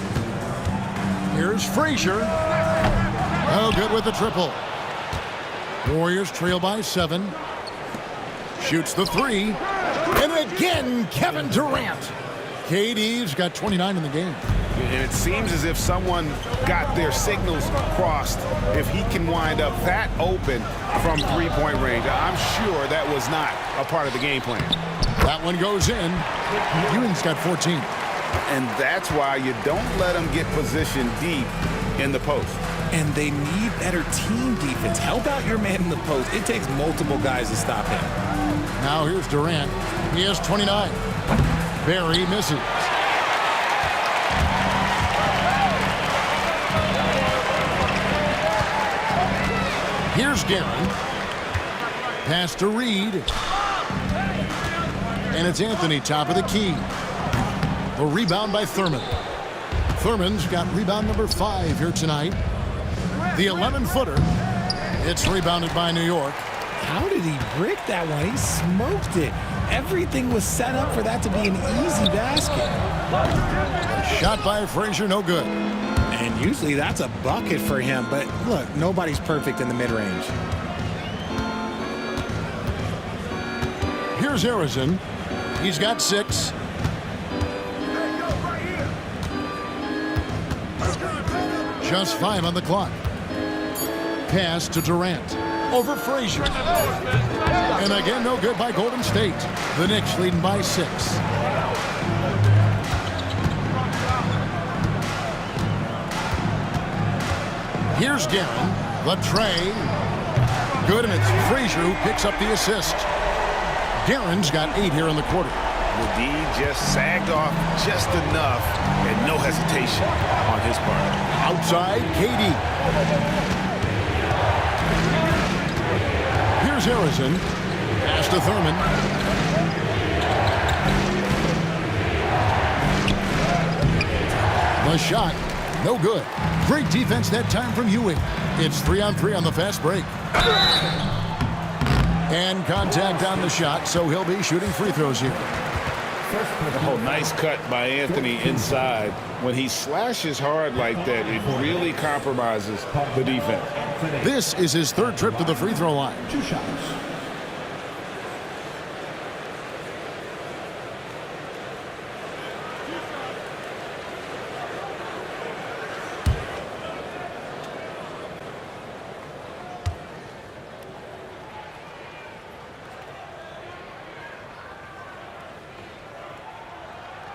Here's Frazier. Oh, good with the triple. Warriors trail by 7. Shoots the 3. And again, Kevin Durant. KD's got 29 in the game. And it seems as if someone got their signals crossed if he can wind up that open from three-point range. I'm sure that was not a part of the game plan. That one goes in. Ewing's got 14. And that's why you don't let them get positioned deep in the post. And they need better team defense. Help out your man in the post. It takes multiple guys to stop him. Now here's Durant. He has 29. Barry misses. Here's Guerin. Pass to Reed. And it's Anthony, top of the key. The rebound by Thurman. Thurman's got rebound number 5 here tonight. The 11-footer. It's rebounded by New York. How did he brick that one? He smoked it. Everything was set up for that to be an easy basket. Shot by Frazier, no good. And usually that's a bucket for him, but look, nobody's perfect in the mid-range. Here's Harrison. He's got 6. Just 5 on the clock. Pass to Durant. Over Frazier. And again, no good by Golden State. The Knicks leading by 6. Here's Guerin. The tray. Good, and it's Frazier who picks up the assist. Guerin's got 8 here in the quarter. The D just sagged off just enough, and no hesitation on his part. Outside, KD. Here's Harrison. Pass to Thurman. The shot, no good. Great defense that time from Ewing. It's 3-on-3 on the fast break. And contact on the shot, so he'll be shooting free throws here. Oh, nice cut by Anthony inside. When he slashes hard like that, it really compromises the defense. This is his 3rd trip to the free throw line. 2 shots.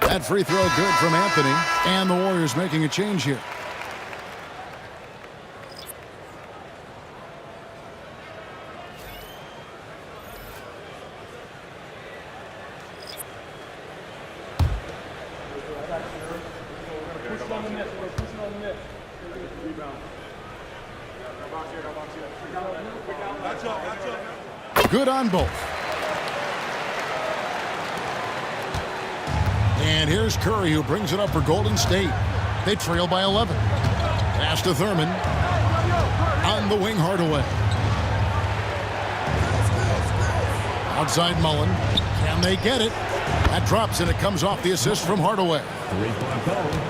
That free throw good from Anthony, and the Warriors making a change here. Good on both. And here's Curry, who brings it up for Golden State. They trail by 11. Pass to Thurman. On the wing, Hardaway. Outside Mullen. Can they get it? That drops, and it comes off the assist from Hardaway.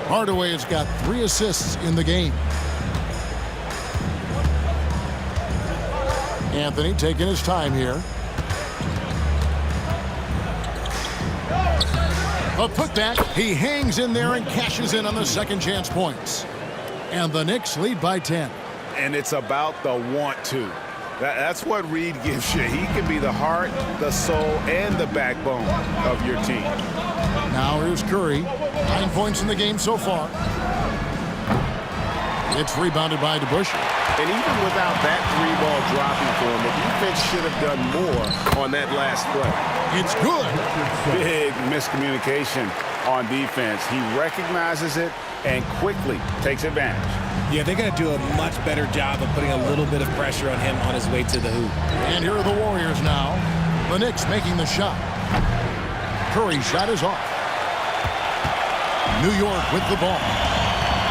Hardaway has got 3 assists in the game. Anthony taking his time here. A putback. He hangs in there and cashes in on the second chance points. And the Knicks lead by 10. And it's about the want to. That's what Reed gives you. He can be the heart, the soul, and the backbone of your team. Now here's Curry. 9 points in the game so far. It's rebounded by DeBusschere. And even without that three-ball dropping for him, the defense should have done more on that last play. It's good. Big miscommunication on defense. He recognizes it and quickly takes advantage. Yeah, they're going to do a much better job of putting a little bit of pressure on him on his way to the hoop. And here are the Warriors now. The Knicks making the shot. Curry's shot is off. New York with the ball.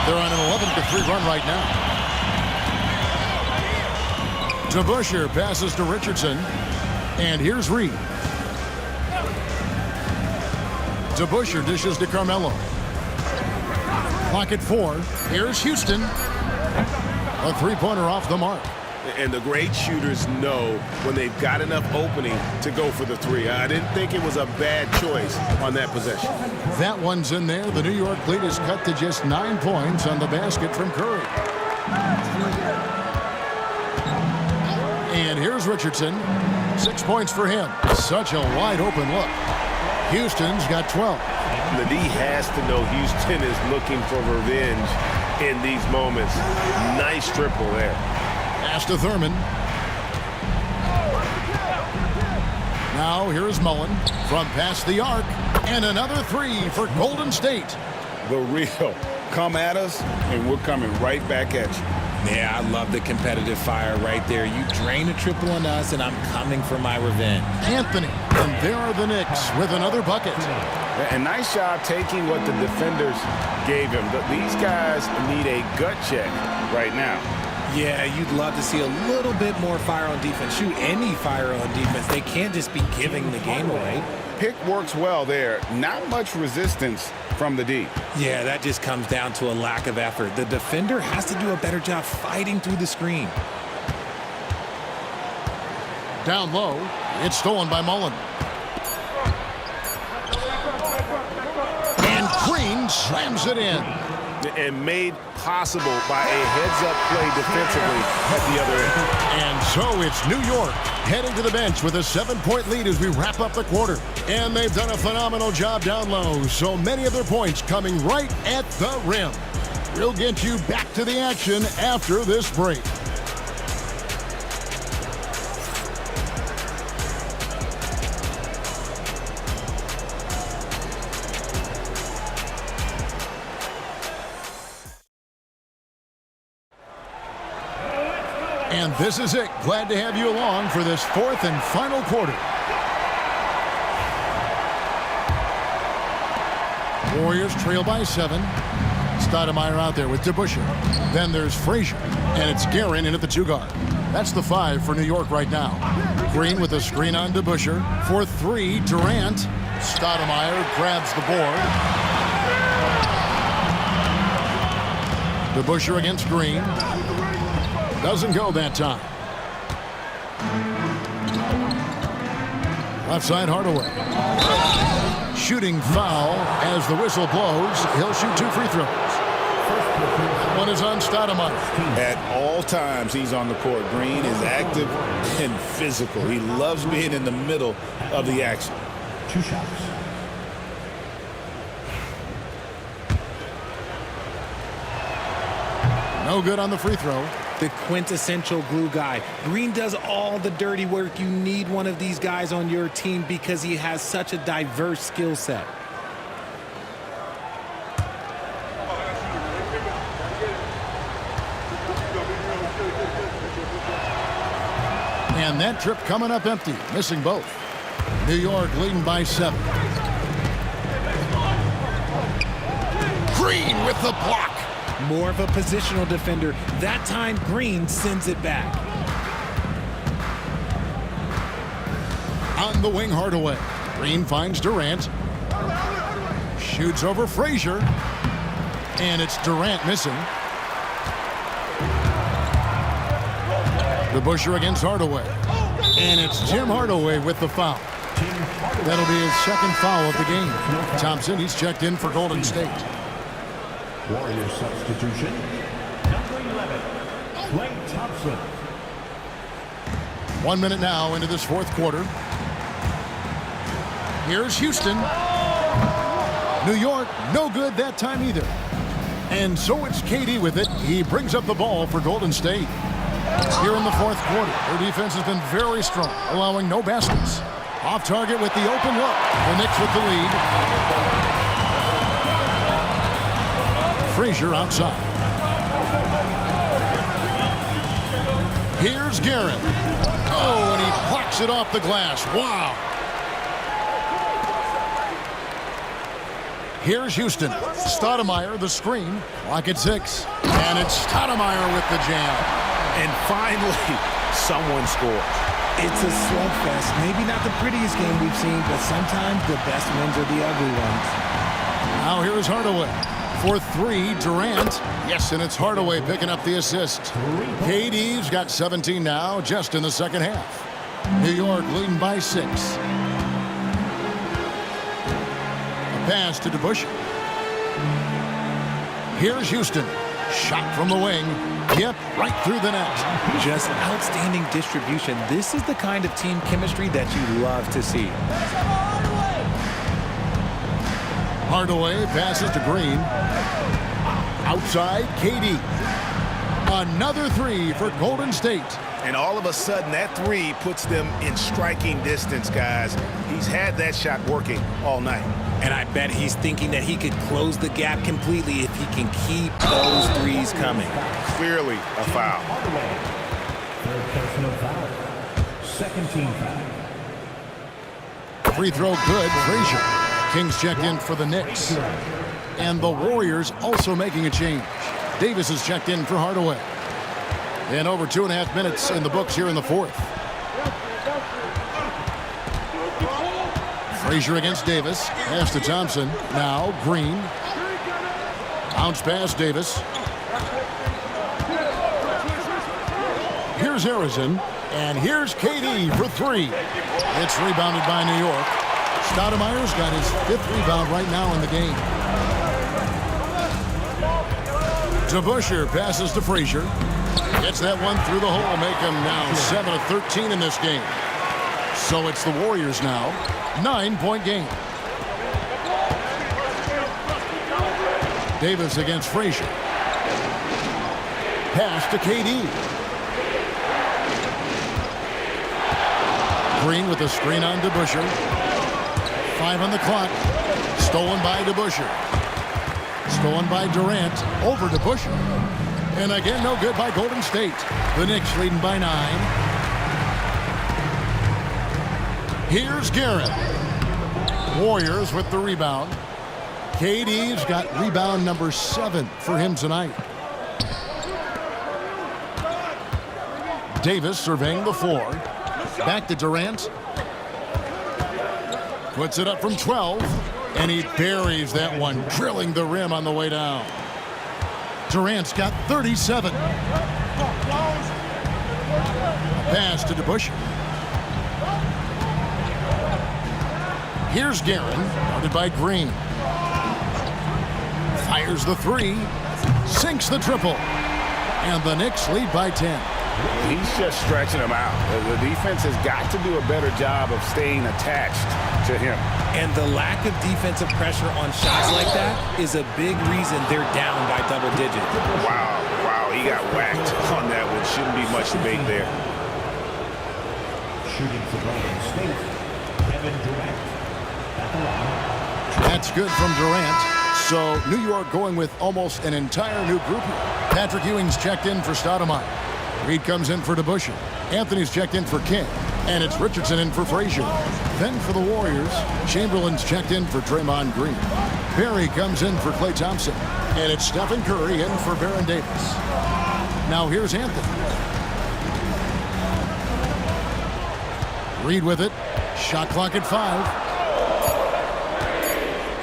They're on an 11-3 run right now. DeBusschere passes to Richardson. And here's Reed. DeBusschere dishes to Carmelo. Clock at 4. Here's Houston. A three-pointer off the mark. And the great shooters know when they've got enough opening to go for the three. I didn't think it was a bad choice on that possession. That one's in there. The New York lead is cut to just 9 points on the basket from Curry. And here's Richardson. 6 points for him. Such a wide open look. Houston's got 12. The D has to know Houston is looking for revenge in these moments. Nice triple there. Pass to Thurman. Now here's Mullen from past the arc. And another three for Golden State. The real. Come at us, and we're coming right back at you. Yeah, I love the competitive fire right there. You drain a triple on us, and I'm coming for my revenge. Anthony. And there are the Knicks with another bucket. And nice job taking what the defenders gave him. These guys need a gut check right now. Yeah, you'd love to see a little bit more fire on defense. Shoot, any fire on defense. They can't just be giving the game away. Pick works well there. Not much resistance from the D. Yeah, that just comes down to a lack of effort. The defender has to do a better job fighting through the screen. Down low. It's stolen by Mullen. And Green slams it in. And made possible by a heads-up play defensively at the other end. And so it's New York heading to the bench with a 7-point lead as we wrap up the quarter. And they've done a phenomenal job down low. So many of their points coming right at the rim. We'll get you back to the action after this break. And this is it. Glad to have you along for this fourth and final quarter. Warriors trail by 7. Stoudemire out there with DeBusschere. Then there's Frazier. And it's Guerin in at the 2-guard. That's the 5 for New York right now. Green with a screen on DeBusschere. For 3, Durant. Stoudemire grabs the board. DeBusschere against Green. Doesn't go that time. Left side Hardaway. Shooting foul as the whistle blows. He'll shoot 2 free throws. One is on Stoudemire. At all times, he's on the court. Green is active and physical. He loves being in the middle of the action. 2 shots. No good on the free throw. The quintessential glue guy. Green does all the dirty work. You need one of these guys on your team because he has such a diverse skill set. And that trip coming up empty, missing both. New York leading by 7. Green with the block. More of a positional defender. That time, Green sends it back. On the wing, Hardaway. Green finds Durant. Shoots over Frazier. And it's Durant missing. DeBusschere against Hardaway. And it's Tim Hardaway with the foul. That'll be his second foul of the game. Thompson, he's checked in for Golden State. Warrior substitution. Number 11, Klay Thompson. 1 minute now into this fourth quarter. Here's Houston. New York, no good that time either. And so it's KD with it. He brings up the ball for Golden State. Here in the fourth quarter, their defense has been very strong, allowing no baskets. Off target with the open look. The Knicks with the lead. Frazier outside. Here's Garrett. Oh, and he plucks it off the glass. Wow. Here's Houston. Stoudemire, the screen. Clock at 6. And it's Stoudemire with the jam. And finally, someone scores. It's a slugfest. Maybe not the prettiest game we've seen, but sometimes the best ones are the ugly ones. Now here's Hardaway. For 3, Durant. Yes, and it's Hardaway picking up the assist. KD's got 17 now, just in the second half. New York leading by 6. A pass to DeBusschere. Here's Houston. Shot from the wing. Yep, right through the net. Just outstanding distribution. This is the kind of team chemistry that you love to see. Hardaway passes to Green. Outside, KD. Another 3 for Golden State. And all of a sudden, that 3 puts them in striking distance, guys. He's had that shot working all night. And I bet he's thinking that he could close the gap completely if he can keep those 3s coming. Clearly a foul. Third personal foul. Second team foul. Free throw good, Frazier. Kings checked in for the Knicks. And the Warriors also making a change. Davis is checked in for Hardaway. And over 2.5 minutes in the books here in the fourth. Frazier against Davis. Pass to Thompson. Now Green. Bounce pass Davis. Here's Harrison. And here's KD for 3. It's rebounded by New York. Stoudemire's got his 5th rebound right now in the game. DeBusschere passes to Frazier. Gets that one through the hole, make him now 7 of 13 in this game. So it's the Warriors now. 9-point game. Davis against Frazier. Pass to KD. Green with a screen on DeBusschere. 5 on the clock. Stolen by DeBusschere. Stolen by Durant. Over DeBusschere. And again, no good by Golden State. The Knicks leading by 9. Here's Garrett. Warriors with the rebound. KD's got rebound number 7 for him tonight. Davis surveying the floor. Back to Durant. Puts it up from 12. And he buries that one, drilling the rim on the way down. Durant's got 37. A pass to DeBusschere. Here's Guerin, guarded by Green. Fires the 3. Sinks the triple. And the Knicks lead by 10. He's just stretching them out. The defense has got to do a better job of staying attached to him. And the lack of defensive pressure on shots like that is a big reason they're down by double digits. Wow, he got whacked on that one. Shouldn't be much debate there. Shooting for Golden State, Kevin Durant. At the line. That's good from Durant. So New York going with almost an entire new group here. Patrick Ewing's checked in for Stoudemire. Reed comes in for DeBusschere. Anthony's checked in for King. And it's Richardson in for Frazier. Then for the Warriors, Chamberlain's checked in for Draymond Green. Barry comes in for Klay Thompson. And it's Stephen Curry in for Baron Davis. Now here's Anthony. Reed with it. Shot clock at 5.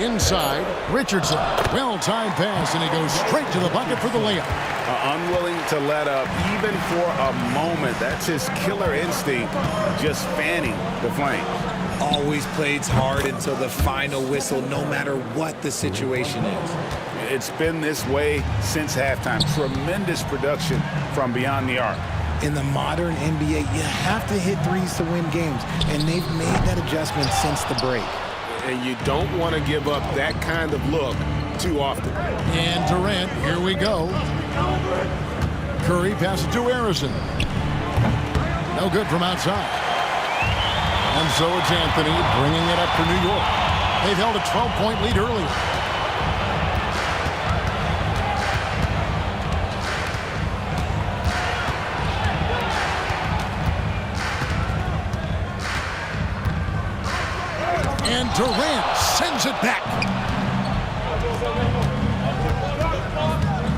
Inside, Richardson. Well-timed pass, and he goes straight to the bucket for the layup. Unwilling to let up even for a moment. That's his killer instinct, just fanning the flame. Always plays hard until the final whistle, no matter what the situation is. It's been this way since halftime. Tremendous production from beyond the arc. In the modern NBA, you have to hit threes to win games, and they've made that adjustment since the break. And you don't want to give up that kind of look too often. And Durant, here we go. Curry passes to Harrison. No good from outside. And so it's Anthony bringing it up for New York. They've held a 12-point lead earlier. And Durant sends it back.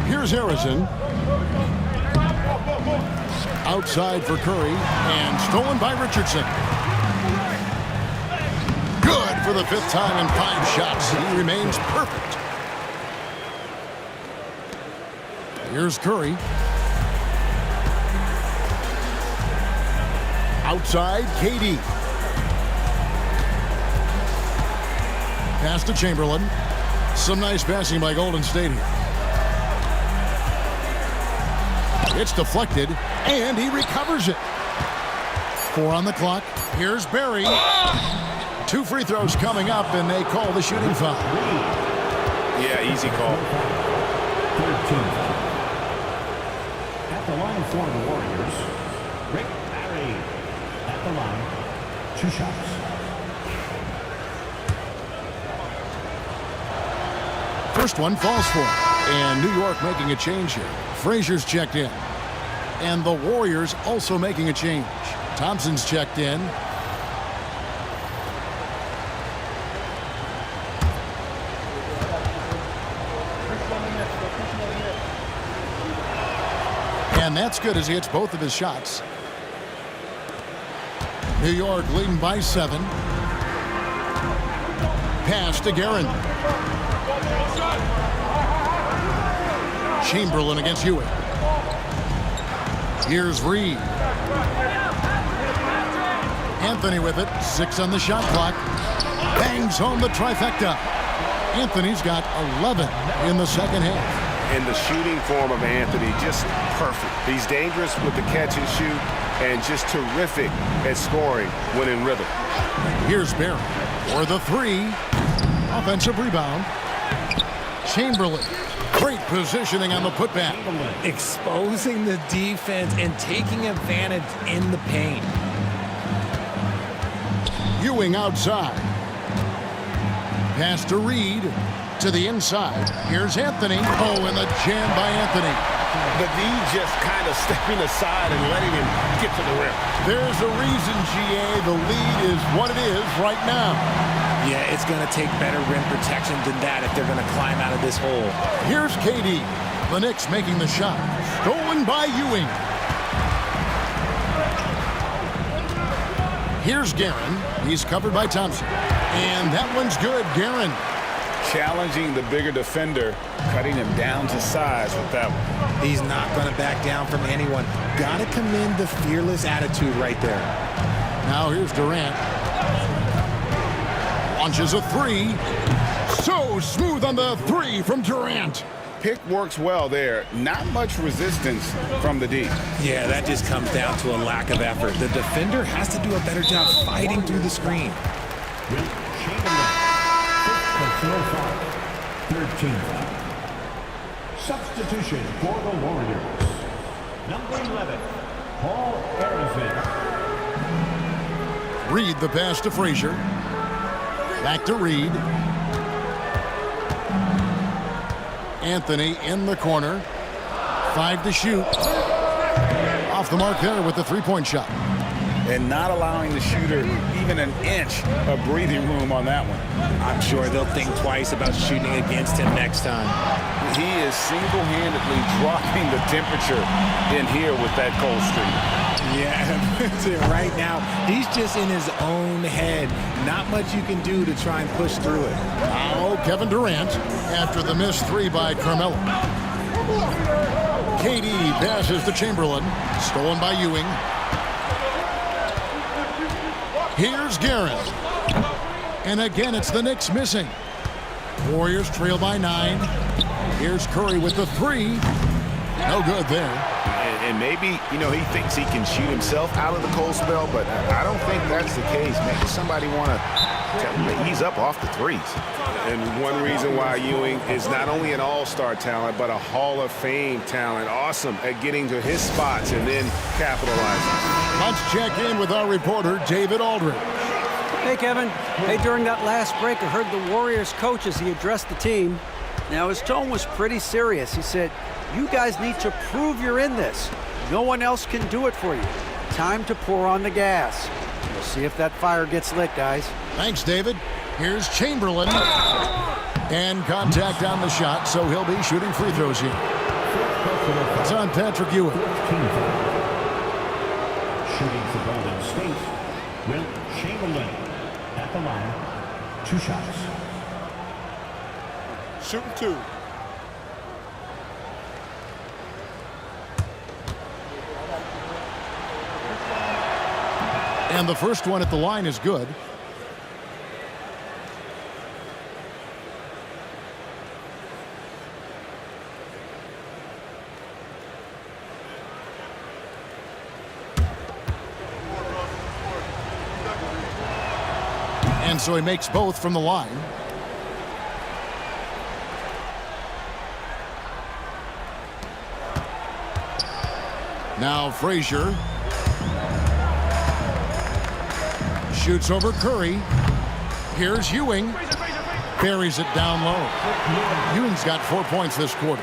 Here's Harrison. Outside for Curry, and stolen by Richardson. Good for the 5th time in 5 shots. He remains perfect. Here's Curry. Outside, KD. Pass to Chamberlain. Some nice passing by Golden State here. It's deflected, and he recovers it. 4 on the clock. Here's Barry. 2 free throws coming up, and they call the shooting foul. Yeah, easy call. 13. At the line for the Warriors, Rick Barry. At the line, 2 shots. First one falls for him. And New York making a change here. Frazier's checked in. And the Warriors also making a change. Thompson's checked in. And that's good as he hits both of his shots. New York leading by 7. Pass to Guerin. Chamberlain against Ewing. Here's Reed. Anthony with it. 6 on the shot clock. Bangs home the trifecta. Anthony's got 11 in the second half. And the shooting form of Anthony, just perfect. He's dangerous with the catch and shoot and just terrific at scoring when in rhythm. Here's Barry for the 3. Offensive rebound. Chamberlain. Great positioning on the putback. Exposing the defense and taking advantage in the paint. Ewing outside. Pass to Reed. To the inside. Here's Anthony. Oh, and the jam by Anthony. The D just kind of stepping aside and letting him get to the rim. There's a reason, GA. The lead is what it is right now. Yeah, it's going to take better rim protection than that if they're going to climb out of this hole. Here's KD. The Knicks making the shot. Stolen by Ewing. Here's Guerin. He's covered by Thompson. And that one's good. Guerin. Challenging the bigger defender, cutting him down to size with that one. He's not going to back down from anyone. Got to commend the fearless attitude right there. Now here's Durant. Launches a 3. So smooth on the 3 from Durant. Pick works well there. Not much resistance from the D. Yeah, that just comes down to a lack of effort. The defender has to do a better job fighting through the screen. Personal foul. 13 foul. Substitution for the Warriors. Number 11, Paul Harrison. Reed the pass to Frazier. Back to Reed. Anthony in the corner. 5 to shoot. Off the mark there with the 3-point shot. And not allowing the shooter even an inch of breathing room on that one. I'm sure they'll think twice about shooting against him next time. He is single-handedly dropping the temperature in here with that cold streak. Yeah, right now, he's just in his own head. Not much you can do to try and push through it. Now Kevin Durant after the missed 3 by Carmelo. KD passes to Chamberlain. Stolen by Ewing. Here's Guerin. And again, it's the Knicks missing. Warriors trail by 9. Here's Curry with the 3. No good there. And maybe, you know, he thinks he can shoot himself out of the cold spell, but I don't think that's the case. Maybe somebody want to tell him to ease up off the threes. And one reason why Ewing is not only an all-star talent, but a Hall of Fame talent. Awesome at getting to his spots and then capitalizing. Let's check in with our reporter, David Aldridge. Hey, Kevin. Hey, during that last break, I heard the Warriors coach as he addressed the team. Now, his tone was pretty serious. He said, "You guys need to prove you're in this. No one else can do it for you. Time to pour on the gas." We'll see if that fire gets lit, guys. Thanks, David. Here's Chamberlain. And contact on the shot, so he'll be shooting free throws here. It's on Patrick Ewing. Shooting for Golden State, Will Chamberlain at the line. 2 shots. Shooting 2. And the first one at the line is good. And so he makes both from the line. Now Frazier shoots over Curry. Here's Ewing. Buries it down low. Ewing's got 4 points this quarter.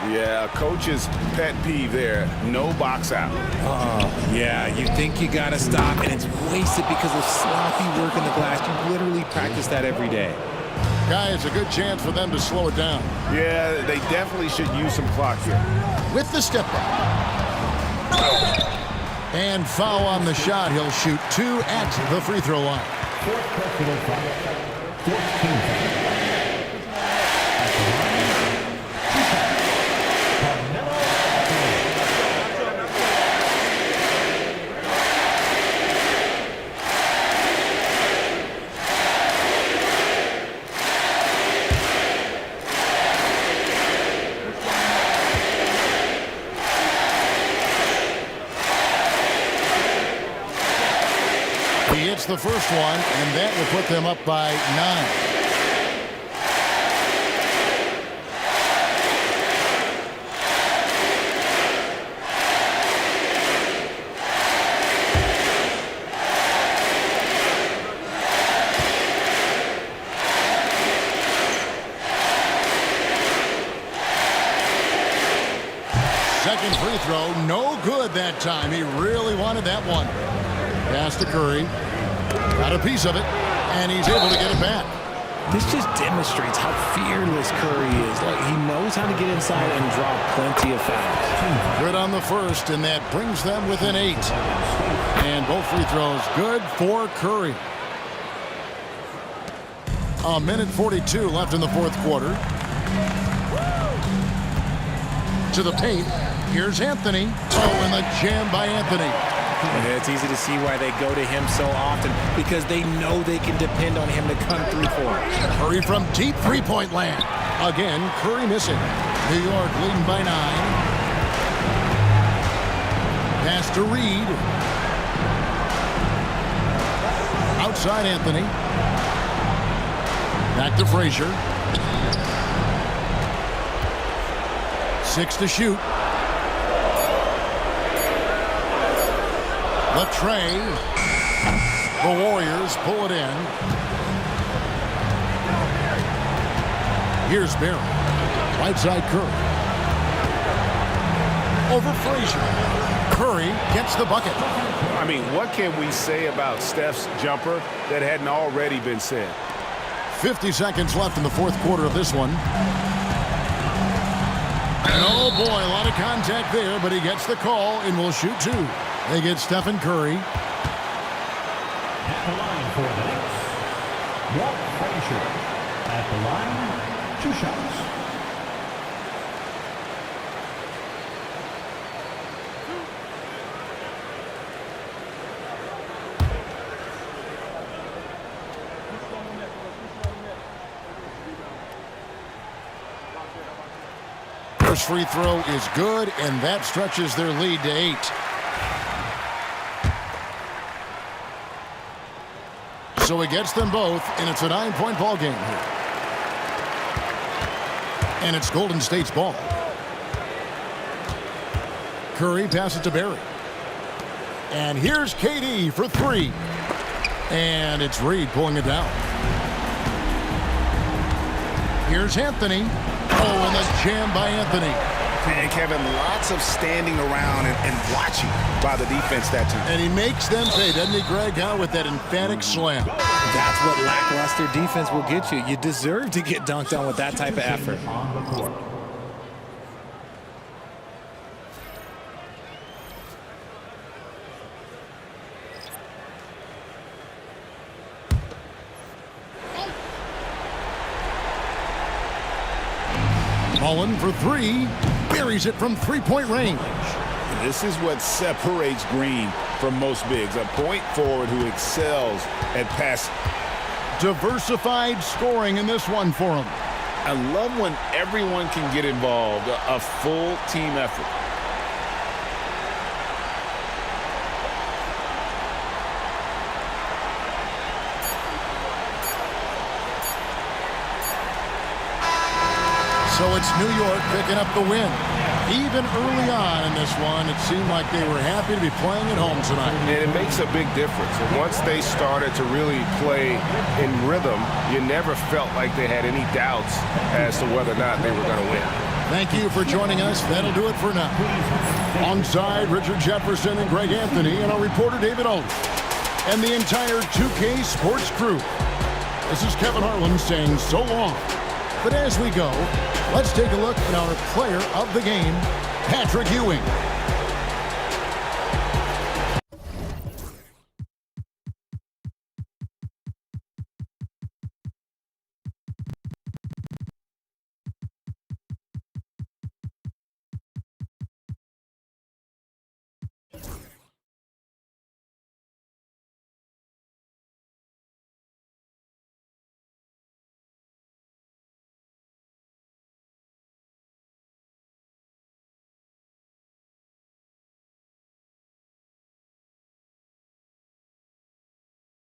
Yeah, coach's pet peeve there. No box out. Oh, yeah, you think you got to stop, and it's wasted because of sloppy work in the glass. You literally practice that every day. Guys, a good chance for them to slow it down. Yeah, they definitely should use some clock here. With the step back. And foul on the shot. He'll shoot 2 at the free throw line. Fourth personal foul. 14. He hits the first one, and that will put them up by 9. Second free throw, no good that time. He really wanted that one. Pass to Curry. Got a piece of it, and he's able to get it back. This just demonstrates how fearless Curry is. Like, he knows how to get inside and draw plenty of fouls. Good on the first, and that brings them within 8. And both free throws good for Curry. A minute 42 left in the fourth quarter. To the paint. Here's Anthony. Oh, and the jam by Anthony. And it's easy to see why they go to him so often, because they know they can depend on him to come through for them. Curry from deep three-point land. Again, Curry missing. New York leading by 9. Pass to Reed. Outside Anthony. Back to Frazier. 6 to shoot. The tray. The Warriors pull it in. Here's Barry. Right side Curry. Over Frazier. Curry gets the bucket. I mean, what can we say about Steph's jumper that hadn't already been said? 50 seconds left in the fourth quarter of this one. And oh boy, a lot of contact there, but he gets the call and will shoot 2. They get Stephen Curry. At the line for the Knicks, Walt Frazier. At the line, 2 shots. First free throw is good, and that stretches their lead to 8. So he gets them both, and it's a 9-point ball game here. And it's Golden State's ball. Curry passes to Barry. And here's KD for 3. And it's Reed pulling it down. Here's Anthony. Oh, and the jam by Anthony. And Kevin, lots of standing around and watching by the defense that time. And he makes them pay, doesn't he, Greg, with that emphatic slam. That's what lackluster defense will get you. You deserve to get dunked on with that type of effort. On the court. Mullen for 3. Buries it from 3-point range. This is what separates Green from most bigs. A point forward who excels at passing. Diversified scoring in this one for him. I love when everyone can get involved. A full team effort. So it's New York picking up the win. Even early on in this one, it seemed like they were happy to be playing at home tonight. And it makes a big difference. And once they started to really play in rhythm, you never felt like they had any doubts as to whether or not they were going to win. Thank you for joining us. That'll do it for now. Alongside Richard Jefferson and Greg Anthony and our reporter David Aldridge and the entire 2K Sports crew. This is Kevin Harlan saying so long. But as we go, let's take a look at our player of the game, Patrick Ewing.